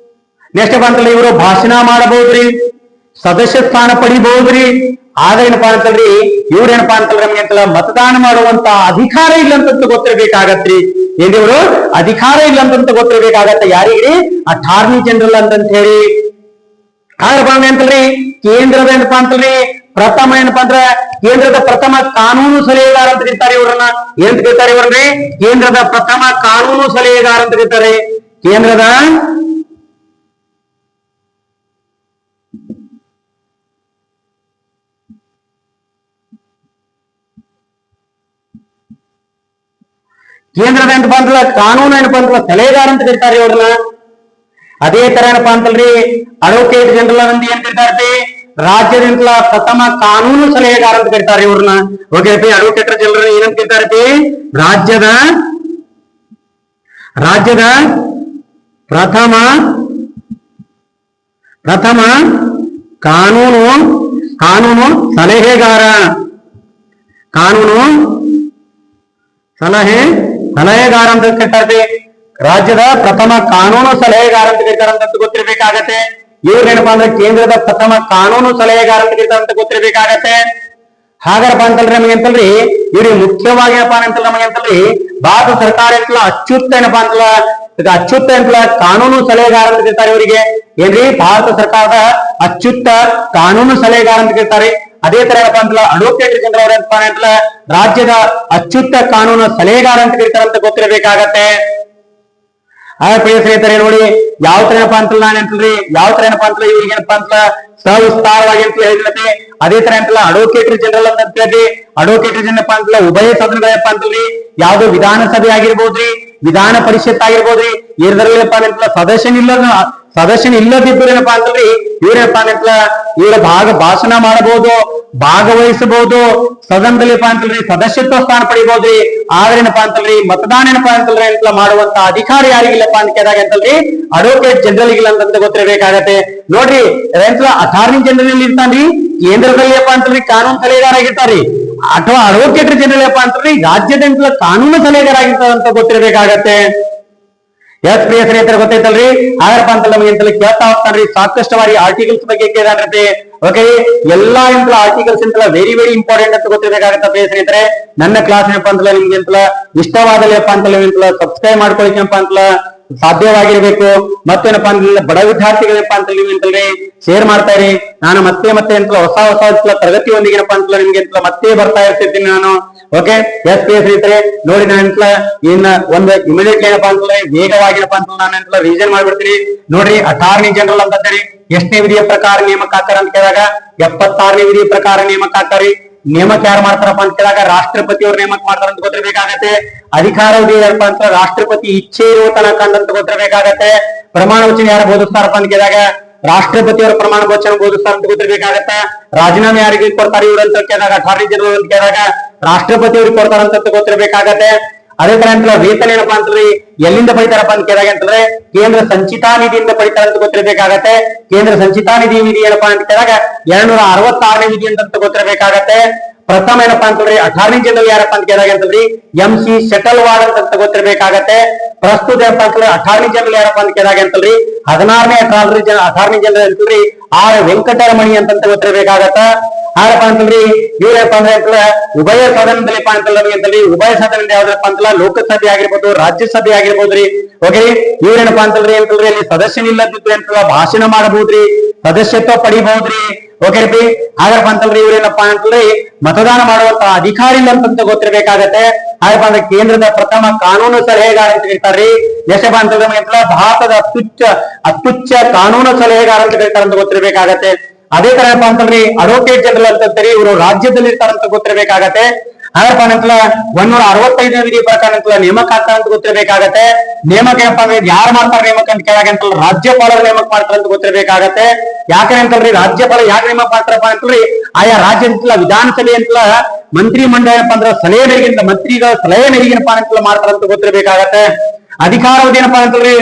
ನೆಕ್ಸ್ಟ್ ಏನಪ್ಪಾ ಅಂತಂದ್ರೆ ಇವರು ಭಾಷಣ ಮಾಡಬಹುದ್ರಿ, ಸದಸ್ಯ ಸ್ಥಾನ ಪಡಿಬಹುದ್ರಿ. ಆದ್ರೆ ಏನಪ್ಪಾ ಅಂತಲ್ರಿ ಇವ್ರೇನಪ್ಪಾ ಅಂತಂದ್ರೆ ನಮ್ಗೆ ಅಂತಲ್ಲ ಮತದಾನ ಮಾಡುವಂತ ಅಧಿಕಾರ ಇಲ್ಲ ಅಂತ ಗೊತ್ತಿರ್ಬೇಕಾಗತ್ರಿ. ಏನಿವರು ಅಧಿಕಾರ ಇಲ್ಲ ಅಂತ ಗೊತ್ತಿರ್ಬೇಕಾಗತ್ತೆ. ಯಾರಿಗ್ರಿ ಅಟಾರ್ನಿ ಜನರಲ್ ಅಂತಂತ ಹೇಳಿ. ಆದ್ರಪ್ಪ ಅಂತಲ್ರಿ ಕೇಂದ್ರದ ಏನಪ್ಪಾ ಅಂತಲ್ರಿ ಪ್ರಥಮ ಏನಪ್ಪಾ ಅಂದ್ರೆ ಕೇಂದ್ರದ ಪ್ರಥಮ ಕಾನೂನು ಸಲಹೆಗಾರ ಅಂತ ಕರೀತಾರೆ ಇವ್ರನ್ನ. ಏನ್ ಕರೀತಾರೆ ಇವ್ರನ್ರಿ? ಕೇಂದ್ರದ ಪ್ರಥಮ ಕಾನೂನು ಸಲಹೆಗಾರ ಅಂತ ಕರೀತಾರೆ. ಕೇಂದ್ರದ ಏನಪ್ಪಾ ಅಂತಲ್ಲ ಕಾನೂನು ಏನಪ್ಪಾ ಅಂತಲ್ಲ ಸಲಹೆಗಾರ ಅಂತ ಕರೀತಾರೆ ಇವ್ರನ್ನ. ಅದೇ ತರ ಏನಪ್ಪಾ ಅಂತಲ್ರಿ ಅಡ್ವೊಕೇಟ್ ಜನರಲ್ ಅಂತ ಏನ್ ಕರೀತಾರ್ರಿ? ರಾಜ್ಯದಿಂದ ಪ್ರಥಮ ಕಾನೂನು ಸಲಹೆಗಾರ ಅಂತ ಕರೀತಾರೆ ಇವ್ರನ್ನ. ಓಕೆ ಅಡ್ವೊಕೇಟ್ ಜನರಲ್ ಏನಂತ ಕರೀತಾರ್ರಿ? ರಾಜ್ಯದ ಪ್ರಥಮ ಕಾನೂನು ಸಲಹೆಗಾರ. ಸಲಹೆಗಾರ ಅಂತ ಕರೀತಾರೆ. ರಾಜ್ಯದ ಪ್ರಥಮ ಕಾನೂನು ಸಲಹೆಗಾರ ಅಂತ ಕರೀತಾರೆ ಅಂತ ಗೊತ್ತಿರ್ಬೇಕಾಗತ್ತೆ. ಇವ್ರೇನಪ್ಪಾ ಅಂದ್ರೆ ಕೇಂದ್ರದ ಪ್ರಥಮ ಕಾನೂನು ಸಲಹೆಗಾರ ಅಂತ ಕರೀತಾರೆ ಅಂತ ಗೊತ್ತಿರ್ಬೇಕಾಗತ್ತೆ. ಹಾಗಾರಪ್ಪ ಅಂತಲ್ರಿ ನಮಗೆ ಅಂತಲ್ರಿ ಇವ್ರಿಗೆ ಮುಖ್ಯವಾಗಿ ಏನಪ್ಪಾ ಅಂತಲ್ಲ ನಮಗೆ ಅಂತಲ್ರಿ ಭಾರತ ಸರ್ಕಾರ ಅಂತಲ್ಲ ಅಚ್ಯುತ ಅಂತಲ್ಲ ಕಾನೂನು ಸಲಹೆಗಾರ ಅಂತ ಕರೀತಾರೆ ಇವರಿಗೆ. ಏನ್ರಿ ಭಾರತ ಸರ್ಕಾರದ ಅಚ್ಯುತ ಕಾನೂನು ಸಲಹೆಗಾರ ಅಂತ ಕರೀತಾರೆ. ಅದೇ ತರ ಏನಪ್ಪಾ ಅಂತಲ್ಲ ಅಡ್ವೊಕೇಟ್ ಜನರಲ್ ಅವ್ರ ಏನಪ್ಪಾ ಅಂತಲ್ಲ ರಾಜ್ಯದ ಅಚ್ಯುತ ಕಾನೂನು ಸಲಹೆಗಾರ ಅಂತ ಕರೀತಾರೆ ಅಂತ ಗೊತ್ತಿರಬೇಕಾಗತ್ತೆ. ಪ್ರಿಯ ಸ್ನೇಹಿತರೆ ನೋಡಿ ಯಾವ ತರ ಏನಪ್ಪಾ ಅಂತಲ್ಲ ನಾನು ಅಂತಲ್ರಿ ಯಾವ ತರ ಏನಪ್ಪಾ ಅಂತಲ್ಲ ಇವ್ರಿಗೆ ಏನಪ್ಪಾ ಅಂತ ಸವಿಸ್ತಾರವಾಗಿ ಅಂತ ಹೇಳಿದ್ರೆ ಅದೇ ತರ ಅಂತಲ್ಲ ಅಡ್ವೊಕೇಟ್ ಜನರಲ್ ಅಂತ ಹೇಳಿ ಅಡ್ವೊಕೇಟ್ ಏನಪ್ಪಾ ಅಂತಲ್ಲ ಉಭಯ ಸದನಗಳಪ್ಪ ಅಂತಲ್ಲಿ ಯಾವ್ದು ವಿಧಾನಸಭೆ ಆಗಿರ್ಬೋದ್ರಿ, ವಿಧಾನ ಪರಿಷತ್ ಆಗಿರ್ಬೋದ್ರಿ, ಇದರಲ್ಲಪ್ಪ ಅಂತಲ್ಲ ಸದಸ್ಯನ ಇಲ್ಲದಿದ್ರು ಏನಪ್ಪಾ ಅಂತಲ್ರಿ ಇವ್ರೇನಪ್ಪಾ ಅಂತಲ್ಲ ಇವರ ಭಾಷಣ ಮಾಡಬಹುದು, ಭಾಗವಹಿಸಬಹುದು, ಸದನದಲ್ಲಿಪ್ಪ ಅಂತಲ್ರಿ ಸದಸ್ಯತ್ವ ಸ್ಥಾನ ಪಡಿಬಹುದ್ರಿ. ಆದ್ರೆ ಏನಪ್ಪಾ ಅಂತಲ್ರಿ ಮತದಾನ ಏನಪ್ಪಾ ಅಂತಲ್ರಿ ಅಂತಲ್ಲ ಮಾಡುವಂತ ಅಧಿಕಾರ ಯಾರಿಗಿಲ್ಲಪ್ಪ ಅಂತ ಕೇಳಿದಾಗ ಅಂತಲ್ರಿ ಅಡ್ವೊಕೇಟ್ ಜನರಲ್ ಇಲ್ಲ ಅಂತ ಗೊತ್ತಿರಬೇಕಾಗತ್ತೆ. ನೋಡ್ರಿ ಅಟಾರ್ನಿ ಜನರಲ್ ಇರ್ತಾನ್ರಿ, ಕೇಂದ್ರದಲ್ಲಿ ಏನಪ್ಪಾ ಅಂತಲ್ರಿ ಕಾನೂನು ಸಲಹೆಗಾರ ಆಗಿರ್ತಾರ್ರಿ, ಅಥವಾ ಅಡ್ವೊಕೇಟ್ ಜನರಲ್ ಏನಪ್ಪಾ ಅಂತಲ್ರಿ ರಾಜ್ಯದ ಕಾನೂನು ಸಲಹೆಗಾರ ಆಗಿರ್ತಾರ ಅಂತ ಗೊತ್ತಿರಬೇಕಾಗತ್ತೆ. ಪ್ರಿಯ ಸ್ನೇಹಿತರೆ ಗೊತ್ತೈತಲ್ರಿ ಹಾಗಪ್ಪ ಅಂತಲ್ಲ ನಮಗೆ ಅಂತಲ್ಲಿ ಕೇಳ್ತಾ ಹೋಗ್ತಾನ್ರಿ ಸಾಕಷ್ಟು ಬಾರಿ ಆರ್ಟಿಕಲ್ಸ್ ಬಗ್ಗೆ ಕೇಳಿದ್ರೆ ಓಕೆ ಎಲ್ಲಾ ಇಂತ ಆರ್ಟಿಕಲ್ಸ್ ಇಂತಲ್ಲ ವೆರಿ ಇಂಪಾರ್ಟೆಂಟ್ ಅಂತ ಗೊತ್ತಿರಬೇಕಾಗತ್ತ. ಪ್ರಿಯ ಸ್ನೇಹಿತರೆ ನನ್ನ ಕ್ಲಾಸ್ ಏನಪ್ಪಾ ಅಂತಲ್ಲ ನಿಮ್ಗೆ ಅಂತಲ್ಲ ಇಷ್ಟವಾದಲ್ಲಪ್ಪ ಅಂತಲ್ಲ ನೀವಂತಲ್ಲ ಸಬ್ಸ್ಕ್ರೈಬ್ ಮಾಡ್ಕೊಳಿಕಪ್ಪ ಅಂತಲ್ಲ ಸಾಧ್ಯವಾಗಿರ್ಬೇಕು. ಮತ್ತೇನಪ್ಪಾ ಅಂತಲ್ಲ ಬಡ ವಿದ್ಯಾರ್ಥಿಗಳಪ್ಪ ಅಂತ ನೀವು ಅಂತಲ್ರಿ ಶೇರ್ ಮಾಡ್ತಾ ಇರಿ. ನಾನು ಮತ್ತೆ ಅಂತಲ್ಲ ಹೊಸ ತರಗತಿ ಒಂದಿಗೆನಪ್ಪ ಅಂತಲ್ಲ ನಿಮ್ಗೆ ಅಂತಲ್ಲ ಮತ್ತೆ ಬರ್ತಾ ಇರ್ತಿರ್ತೀನಿ ನಾನು. ಓಕೆ ಪ್ರಿಯ ಸ್ನೇಹಿತರೆ ನೋಡಿ ನಾನು ಇನ್ನ ಒಂದು ಇಮಿಡಿಯೇಟ್ ಏನಪ್ಪಾ ಅಂತಲ್ಲ ವೇಗವಾಗಿನಪ್ಪ ಅಂತ ನಾನು ರೀಸನ್ ಮಾಡ್ಬಿಡ್ತೀನಿ. ನೋಡ್ರಿ ಅಟಾರ್ನಿ ಜನರಲ್ ಅಂತ ಹೇಳಿ ಎಷ್ಟನೇ ವಿಧಿಯ ಪ್ರಕಾರ ನೇಮಕ ಆಗ್ತಾರ ಅಂತ ಕೇಳಿದಾಗ 76ನೇ ವಿಧಿಯ ಪ್ರಕಾರ ನೇಮಕ ಆಗ್ತಾರಿ. ನೇಮಕ ಯಾರು ಮಾಡ್ತಾರಪ್ಪ ಅಂತ ಕೇಳಿದಾಗ ರಾಷ್ಟ್ರಪತಿ ಅವ್ರು ನೇಮಕ ಮಾಡ್ತಾರ ಅಂತ ಗೊತ್ತಿರ್ಬೇಕಾಗತ್ತೆ. ಅಧಿಕಾರಾವಧಿ ಏನಪ್ಪಾ ಅಂತ ರಾಷ್ಟ್ರಪತಿ ಇಚ್ಛೆ ಇರುವ ತನಕ ಅಂತ ಗೊತ್ತಿರ್ಬೇಕಾಗತ್ತೆ. ಪ್ರಮಾಣ ವಚನ ಯಾರು ಬೋಧಿಸ್ತಾರಪ್ಪ ಅಂತ ಕೇಳಿದಾಗ ರಾಷ್ಟ್ರಪತಿ ಅವರ ಪ್ರಮಾಣ ವಚನ ಬೋಧಿಸ್ತಾರ ಅಂತ ಗೊತ್ತಿರ್ಬೇಕಾಗತ್ತೆ. ರಾಜೀನಾಮೆ ಯಾರಿಗೆ ಕೊಡ್ತಾರೆ ಇವ್ರು ಅಂತ ಕೇಳಿದಾಗ ಅಟಾರ್ನಿ ಜನರಲ್ ಅಂತ ಕೇಳಿದಾಗ ರಾಷ್ಟ್ರಪತಿ ಅವ್ರಿಗೆ ಕೊಡ್ತಾರಂತ ಗೊತ್ತಿರ್ಬೇಕಾಗತ್ತೆ. ಅದೇ ತರ ಅಂತ ವೇತನ ಏನಪ್ಪಾ ಅಂತಂದ್ರೆ ಎಲ್ಲಿಂದ ಪಡಿತಾರಪ್ಪ ಅಂತ ಕೇಳಿದಾಗ ಅಂತಂದ್ರೆ ಕೇಂದ್ರ ಸಂಚಿತಾ ನಿಧಿಯಿಂದ ಪಡಿತಾರ ಅಂತ ಗೊತ್ತಿರಬೇಕಾಗತ್ತೆ. ಕೇಂದ್ರ ಸಂಚಿತಾ ನಿಧಿ ಏನಪ್ಪಾ ಅಂತ ಕೇಳಿದಾಗ 266ನೇ ವಿಧಿ ಅಂತ ಗೊತ್ತಿರಬೇಕಾಗತ್ತೆ. ಪ್ರಥಮ ಏನಪ್ಪಾ ಅಂತಂದ್ರೆ ಅಟಾರ್ನಿ ಜನರಲ್ ಯಾರಪ್ಪ ಅಂತ ಕೇಳಿದಾಗ ಅಂತಂದ್ರಿ MC ಶೆಟಲ್ವಾಡ್ ಅಂತ ಗೊತ್ತಿರಬೇಕಾಗತ್ತೆ. ಪ್ರಸ್ತುತ ಏನಪ್ಪಾ ಅಂತಂದ್ರೆ ಅಟಾರ್ನಿ ಜನರಲ್ ಯಾರಪ್ಪ ಅಂತ ಕೇಳಿದಾಗ ಅಂತಲ್ರಿ 16ನೇ ಅಟಾರ್ನಿ ಜನರಲ್ ಅಂತಂದ್ರಿ R ವೆಂಕಟರಮಣಿ ಅಂತ ಗೊತ್ತಿರಬೇಕಾಗತ್ತ. ಯಾರಪ್ಪ ಅಂತಂದ್ರಿ ಇವ್ರಪ್ಪ ಅಂದ್ರೆ ಉಭಯ ಸದನದಲ್ಲಿಪ್ಪ ಅಂತಂದ್ರಿ ಉಭಯ ಸದನದ ಯಾವ್ದಪ್ಪ ಅಂತಲ್ಲ ಲೋಕಸಭೆ ಆಗಿರ್ಬೋದು ರಾಜ್ಯಸಭೆ ಆಗಿರ್ಬೋದ್ರಿ. ಓಕೆ, ಇವ್ರೇನಪ್ಪಾ ಅಂತಂದ್ರಿ ಅಂತಂದ್ರೆ ಅಲ್ಲಿ ಸದಸ್ಯನಿಲ್ಲದಿದ್ರು ಅಂತಲ್ಲ ಭಾಷಣ ಮಾಡಬಹುದ್ರಿ, ಸದಸ್ಯತ್ವ ಪಡಿಬಹುದ್ರಿ. ಓಕೆ ರೀ, ಹಾಗಪ್ಪ ಅಂತಂದ್ರೆ ಇವ್ರೇನಪ್ಪಾ ಅಂತಂದ್ರೆ ಮತದಾನ ಮಾಡುವಂತ ಅಧಿಕಾರಿ ಇಲ್ಲ ಅಂತ ಗೊತ್ತಿರಬೇಕಾಗತ್ತೆ. ಹಾಗಪ್ಪ ಅಂದ್ರೆ ಕೇಂದ್ರದ ಪ್ರಥಮ ಕಾನೂನು ಸಲಹೆಗಾರ ಅಂತ ಹೇಳ್ತಾರ್ರಿ. ಎಷ್ಟಪ್ಪ ಅಂತಂದ್ರೆ ಭಾರತದ ಅತ್ಯುಚ್ಚ ಕಾನೂನು ಸಲಹೆಗಾರ ಅಂತ ಹೇಳ್ತಾರ ಅಂತ ಗೊತ್ತಿರಬೇಕಾಗತ್ತೆ. ಅದೇ ತರ ಏನಪ್ಪಾ ಅಂತಂದ್ರಿ ಅಡ್ವೊಕೇಟ್ ಜನರಲ್ ಅಂತಂತಾರೆ ಇವರು ರಾಜ್ಯದಲ್ಲಿ ಇರ್ತಾರಂತ ಗೊತ್ತಿರಬೇಕಾಗತ್ತೆ. ಹಾಗಪ್ಪ ಅಂತಲ್ಲ 165ನೇ ವಿಧಿ ಪ್ರಕಾರ ಅಂತಲ್ಲ ನೇಮಕ ಆಗ್ತಾರ ಅಂತ ಗೊತ್ತಿರಬೇಕಾಗತ್ತೆ. ನೇಮಕ ಏನಪ್ಪಾ ಅಂದ್ರೆ ಯಾರು ಮಾಡ್ತಾರೆ ನೇಮಕ ಅಂತ ಕೇಳಾಗ ಅಂತಲ್ಲ ರಾಜ್ಯಪಾಲರು ನೇಮಕ ಮಾಡ್ತಾರ ಅಂತ ಗೊತ್ತಿರಬೇಕಾಗತ್ತೆ. ಯಾಕಂದ್ರೆ ಅಂತಲ್ರಿ ರಾಜ್ಯಪಾಲ ಯಾಕೆ ನೇಮಕ ಮಾಡ್ತಾರಪ್ಪ ಅಂತಲ್ರಿ ಆಯಾ ರಾಜ್ಯ ಅಂತಲ್ಲ ವಿಧಾನಸಭೆ ಅಂತಲ್ಲ ಮಂತ್ರಿ ಮಂಡಲ ಏನಪ್ಪಾ ಅಂದ್ರೆ ಸಲಹೆ ಮೇರೆಗಿಂತ ಮಂತ್ರಿಗಳ ಸಲಹೆ ಮೇರೆಗಿನಪ್ಪ ಅಂತಲ್ಲ ಮಾಡ್ತಾರ ಅಂತ ಗೊತ್ತಿರಬೇಕಾಗತ್ತೆ. ಅಧಿಕಾರಾವಧಿ ಏನಪ್ಪಾ ಅಂತಲ್ರಿ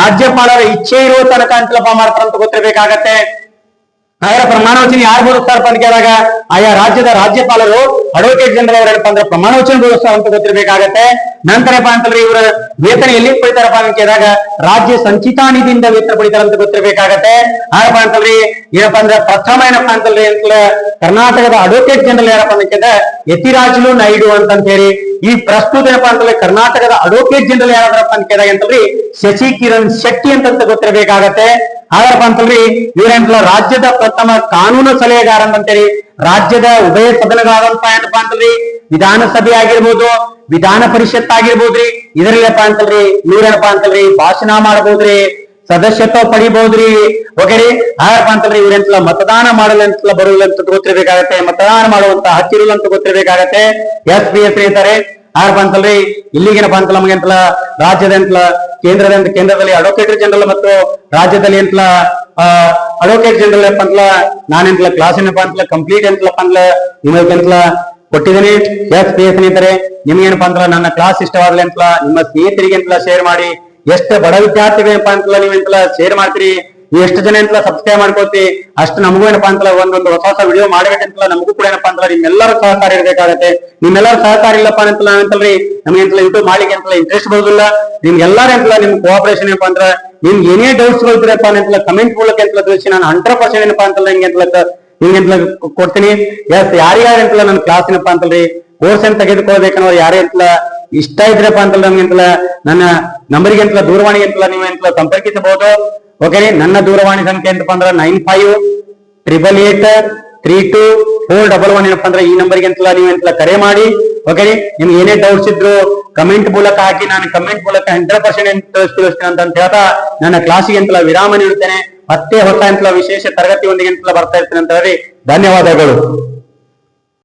ರಾಜ್ಯಪಾಲರ ಇಚ್ಛೆ ಇರುವ ತನಕ ಅಂತಲಪ್ಪ ಮಾಡ್ತಾರ ಅಂತ ಗೊತ್ತಿರಬೇಕಾಗತ್ತೆ. ಅದರ ಪ್ರಮಾಣ ವಚನ ಯಾರು ಬೋಧಿಸ್ತಾರಪ್ಪ ಅಂತ ಕೇಳಿದಾಗ ಆಯಾ ರಾಜ್ಯದ ರಾಜ್ಯಪಾಲರು ಅಡ್ವೊಕೇಟ್ ಜನರಲ್ ಅವ್ರ ಏನಪ್ಪಾ ಅಂದ್ರೆ ಪ್ರಮಾಣ ವಚನ ಬೋಧಿಸ್ತಾರ ಅಂತ ಗೊತ್ತಿರಬೇಕಾಗತ್ತೆ. ನಂತರ ಏನಪ್ಪಾ ಅಂತಂದ್ರೆ ಇವರ ವೇತನ ಎಲ್ಲಿ ಪಡಿತಾರಪ್ಪ ಅಂತ ಕೇಳಿದಾಗ ರಾಜ್ಯ ಸಂಚಿತಾ ನಿಧಿಯಿಂದ ವೇತನ ಪಡಿತಾರ ಅಂತ ಗೊತ್ತಿರಬೇಕಾಗತ್ತೆ. ಹಾಗಪ್ಪ ಅಂತಂದ್ರೆ ಏನಪ್ಪಾ ಅಂದ್ರೆ ಪ್ರಥಮ ಏನಪ್ಪಾ ಅಂತಂದ್ರೆ ಕರ್ನಾಟಕದ ಅಡ್ವೊಕೇಟ್ ಜನರಲ್ ಯಾರಪ್ಪ ಅಂತ ಕೇಳಿದ್ರೆ ಯತಿರಾಜುಲು ನಾಯ್ಡು ಅಂತ ಹೇಳಿ. ಈ ಪ್ರಸ್ತುತ ಏನಪ್ಪಾ ಅಂತಂದ್ರೆ ಕರ್ನಾಟಕದ ಅಡ್ವೊಕೇಟ್ ಜನರಲ್ ಯಾರಾದ್ರಪ್ಪ ಅಂತ ಕೇಳಿದಾಗ ಅಂತಂದ್ರೆ ಶಶಿ ಕಿರಣ್ ಶೆಟ್ಟಿ ಅಂತ ಗೊತ್ತಿರಬೇಕಾಗತ್ತೆ. ಹಾಗಪ್ಪ ಅಂತಂದ್ರಿ ಇವ್ರೇನಲ್ಲ ರಾಜ್ಯದ ಪ್ರಥಮ ಕಾನೂನು ಸಲಹೆಗಾರ ಅಂತೇಳಿ ರಾಜ್ಯದ ಉಭಯ ಸದನಗಳಾದಂತ ಏನಪ್ಪಾ ಅಂತಂದ್ರಿ ವಿಧಾನಸಭೆ ಆಗಿರ್ಬೋದು ವಿಧಾನ ಪರಿಷತ್ ಆಗಿರ್ಬೋದ್ರಿ. ಇದರಲ್ಲಪ್ಪ ಅಂತಲ್ರಿ ಇವ್ರೇನಪ್ಪಾ ಅಂತಲ್ರಿ ಭಾಷಣ ಮಾಡಬಹುದ್ರಿ, ಸದಸ್ಯತ್ವ ಪಡಿಬಹುದ್ರಿ. ಓಕೆರಿ, ಹಾಗಪ್ಪ ಅಂತಂದ್ರೆ ಇವ್ರೆಂತಲ್ಲ ಮತದಾನ ಮಾಡಲಂತಲ್ಲ ಬರುವುದಿಲ್ಲ ಅಂತ ಗೊತ್ತಿರಬೇಕಾಗತ್ತೆ. ಮತದಾನ ಮಾಡುವಂತ ಹಕ್ಕಿರುಲ್ಲ ಅಂತ ಗೊತ್ತಿರಬೇಕಾಗತ್ತೆ. SBS ಇರ್ತಾರೆ. ಹಾಗಪ್ಪ ಅಂತಲ್ರಿ ಇಲ್ಲಿಗೇನಪ್ಪ ಅಂತಲ್ಲ ನಮಗೆ ಅಂತಲ್ಲ ರಾಜ್ಯದ ಅಂತಲ್ಲ ಕೇಂದ್ರದಲ್ಲಿ ಅಡ್ವೊಕೇಟ್ ಜನರಲ್ ಮತ್ತು ರಾಜ್ಯದಲ್ಲಿ ಅಂತಲ್ಲ ಅಡ್ವೊಕೇಟ್ ಜನರಲ್ ಏನಪ್ಪ ಅಂತಲ್ಲ ನಾನೆಂತಲ್ಲ ಕ್ಲಾಸ್ ಏನಪ್ಪಾ ಅಂತಲ್ಲ ಕಂಪ್ಲೀಟ್ ಎಂತಲಪ್ಪ ಅಂತಲ್ಲ ನಿಮಗಂತಲ್ಲ ಕೊಟ್ಟಿದ್ದೀನಿ. ಸ್ನೇಹಿತರೆ ನಿಮ್ಗೆ ಏನಪ್ಪಾ ಅಂತಲ್ಲ ನನ್ನ ಕ್ಲಾಸ್ ಇಷ್ಟವಾಗಲಿ ಅಂತಲ್ಲ ನಿಮ್ಮ ಸ್ನೇಹಿತರಿಗೆ ಅಂತಲ್ಲ ಶೇರ್ ಮಾಡಿ. ಎಷ್ಟು ಬಡ ವಿದ್ಯಾರ್ಥಿಗಳೇನಪ್ಪಾ ಅಂತಲ್ಲ ನೀವು ಅಂತಲ್ಲ ಶೇರ್ ಮಾಡ್ತೀರಿ, ನೀವು ಎಷ್ಟು ಜನ ಅಂತಲ್ಲ ಸಬ್ಸ್ಕ್ರೈಬ್ ಮಾಡ್ಕೋತಿ ಅಷ್ಟು ನಮಗೂ ಏನಪ್ಪಾ ಅಂತಲ್ಲ ಒಂದೊಂದು ಹೊಸ ವಿಡಿಯೋ ಮಾಡ್ಬೇಕಂತಲ್ಲ ನಮಗೂ ಕೂಡ ಏನಪ್ಪಾ ಅಂತಲ್ಲ ನಿಮ್ಮೆಲ್ಲರ ಸಹಕಾರ ಇರ್ಬೇಕಾಗತ್ತೆ. ನಿಮ್ಮೆಲ್ಲರ ಸಹಕಾರ ಇಲ್ಲಪ್ಪ ಅಂತಲ್ಲ ನಾವಂತಲ್ರಿ ನಮ್ಗೆ ಅಂತಲ್ಲ ಯೂಟ್ಯೂಬ್ ಮಾಡ್ಲಿಕ್ಕೆ ಅಂತಲ್ಲ ಇಂಟ್ರೆಸ್ಟ್ ಬರೋದಿಲ್ಲ. ನಿಮ್ಗೆಲ್ಲಾರ ಅಂತಲ್ಲ ನಿಮ್ ಕೋಆಪರೇಷನ್ ಏನಪ್ಪಾ ಅಂದ್ರೆ ನಿಮ್ಗೆ ಏನೇ ಡೌಟ್ಸ್ ಗಳಿದ್ರಪ್ಪ ಅಂತಲ್ಲ ಕಮೆಂಟ್ ಮೂಲಕ ಅಂತಲ್ಲ ತಿಳಿಸಿ ನಾನು 100% ಏನಪ್ಪಾ ಅಂತಲ್ಲ ಹಿಂಗೆ ಕೊಡ್ತೀನಿ. ಯಾರ್ಯಾರಂತಲ್ಲ ನನ್ನ ಕ್ಲಾಸ್ ಏನಪ್ಪಾ ಅಂತಲ್ರಿ ಕೋರ್ಸ್ ಏನ್ ತೆಗೆದುಕೊಳ್ಬೇಕನ್ನೋರು ಯಾರೇ ಅಂತಲ್ಲ ಇಷ್ಟ ಇದ್ರಪ್ಪ ಅಂತಲ್ಲ ನಮ್ಗೆ ಅಂತಲ್ಲ ನನ್ನ ನಂಬರ್ಗೆ ಅಂತಲ್ಲ ದೂರವಾಣಿಗೆ ಅಂತಲ್ಲ ನೀವು ಅಂತಲ್ಲ ಸಂಪರ್ಕಿಸಬಹುದು. ಓಕೆ, ನನ್ನ ದೂರವಾಣಿ ಸಂಖ್ಯೆ ಅಂತಪ್ಪ ಅಂದ್ರೆ 9588832411 ಏನಪ್ಪಾ ಅಂದ್ರೆ ಈ ನಂಬರ್ಗೆ ಅಂತಲ್ಲ ನೀವು ಅಂತಲ್ಲ ಕರೆ ಮಾಡಿ. ಓಕೆ, ನಿಮ್ಗೆ ಏನೇ ಡೌಟ್ಸ್ ಇದ್ರು ಕಮೆಂಟ್ ಮೂಲಕ ಹಾಕಿ ನಾನು ಕಮೆಂಟ್ ಮೂಲಕ 100% ತಿಳಿಸ್ತೀನಿ ಅಂತ ಹೇಳ್ತಾ ನನ್ನ ಕ್ಲಾಸಿಗೆ ಅಂತಲ್ಲ ವಿರಾಮ ನೀಡುತ್ತೇನೆ. ಮತ್ತೆ ಹೊಸ ಅಂತಲ್ಲ ವಿಶೇಷ ತರಗತಿಯೊಂದಿಗೆ ಅಂತಲ್ಲ ಬರ್ತಾ ಇರ್ತೇನೆ ಅಂತ ಹೇಳಿ ಧನ್ಯವಾದಗಳು.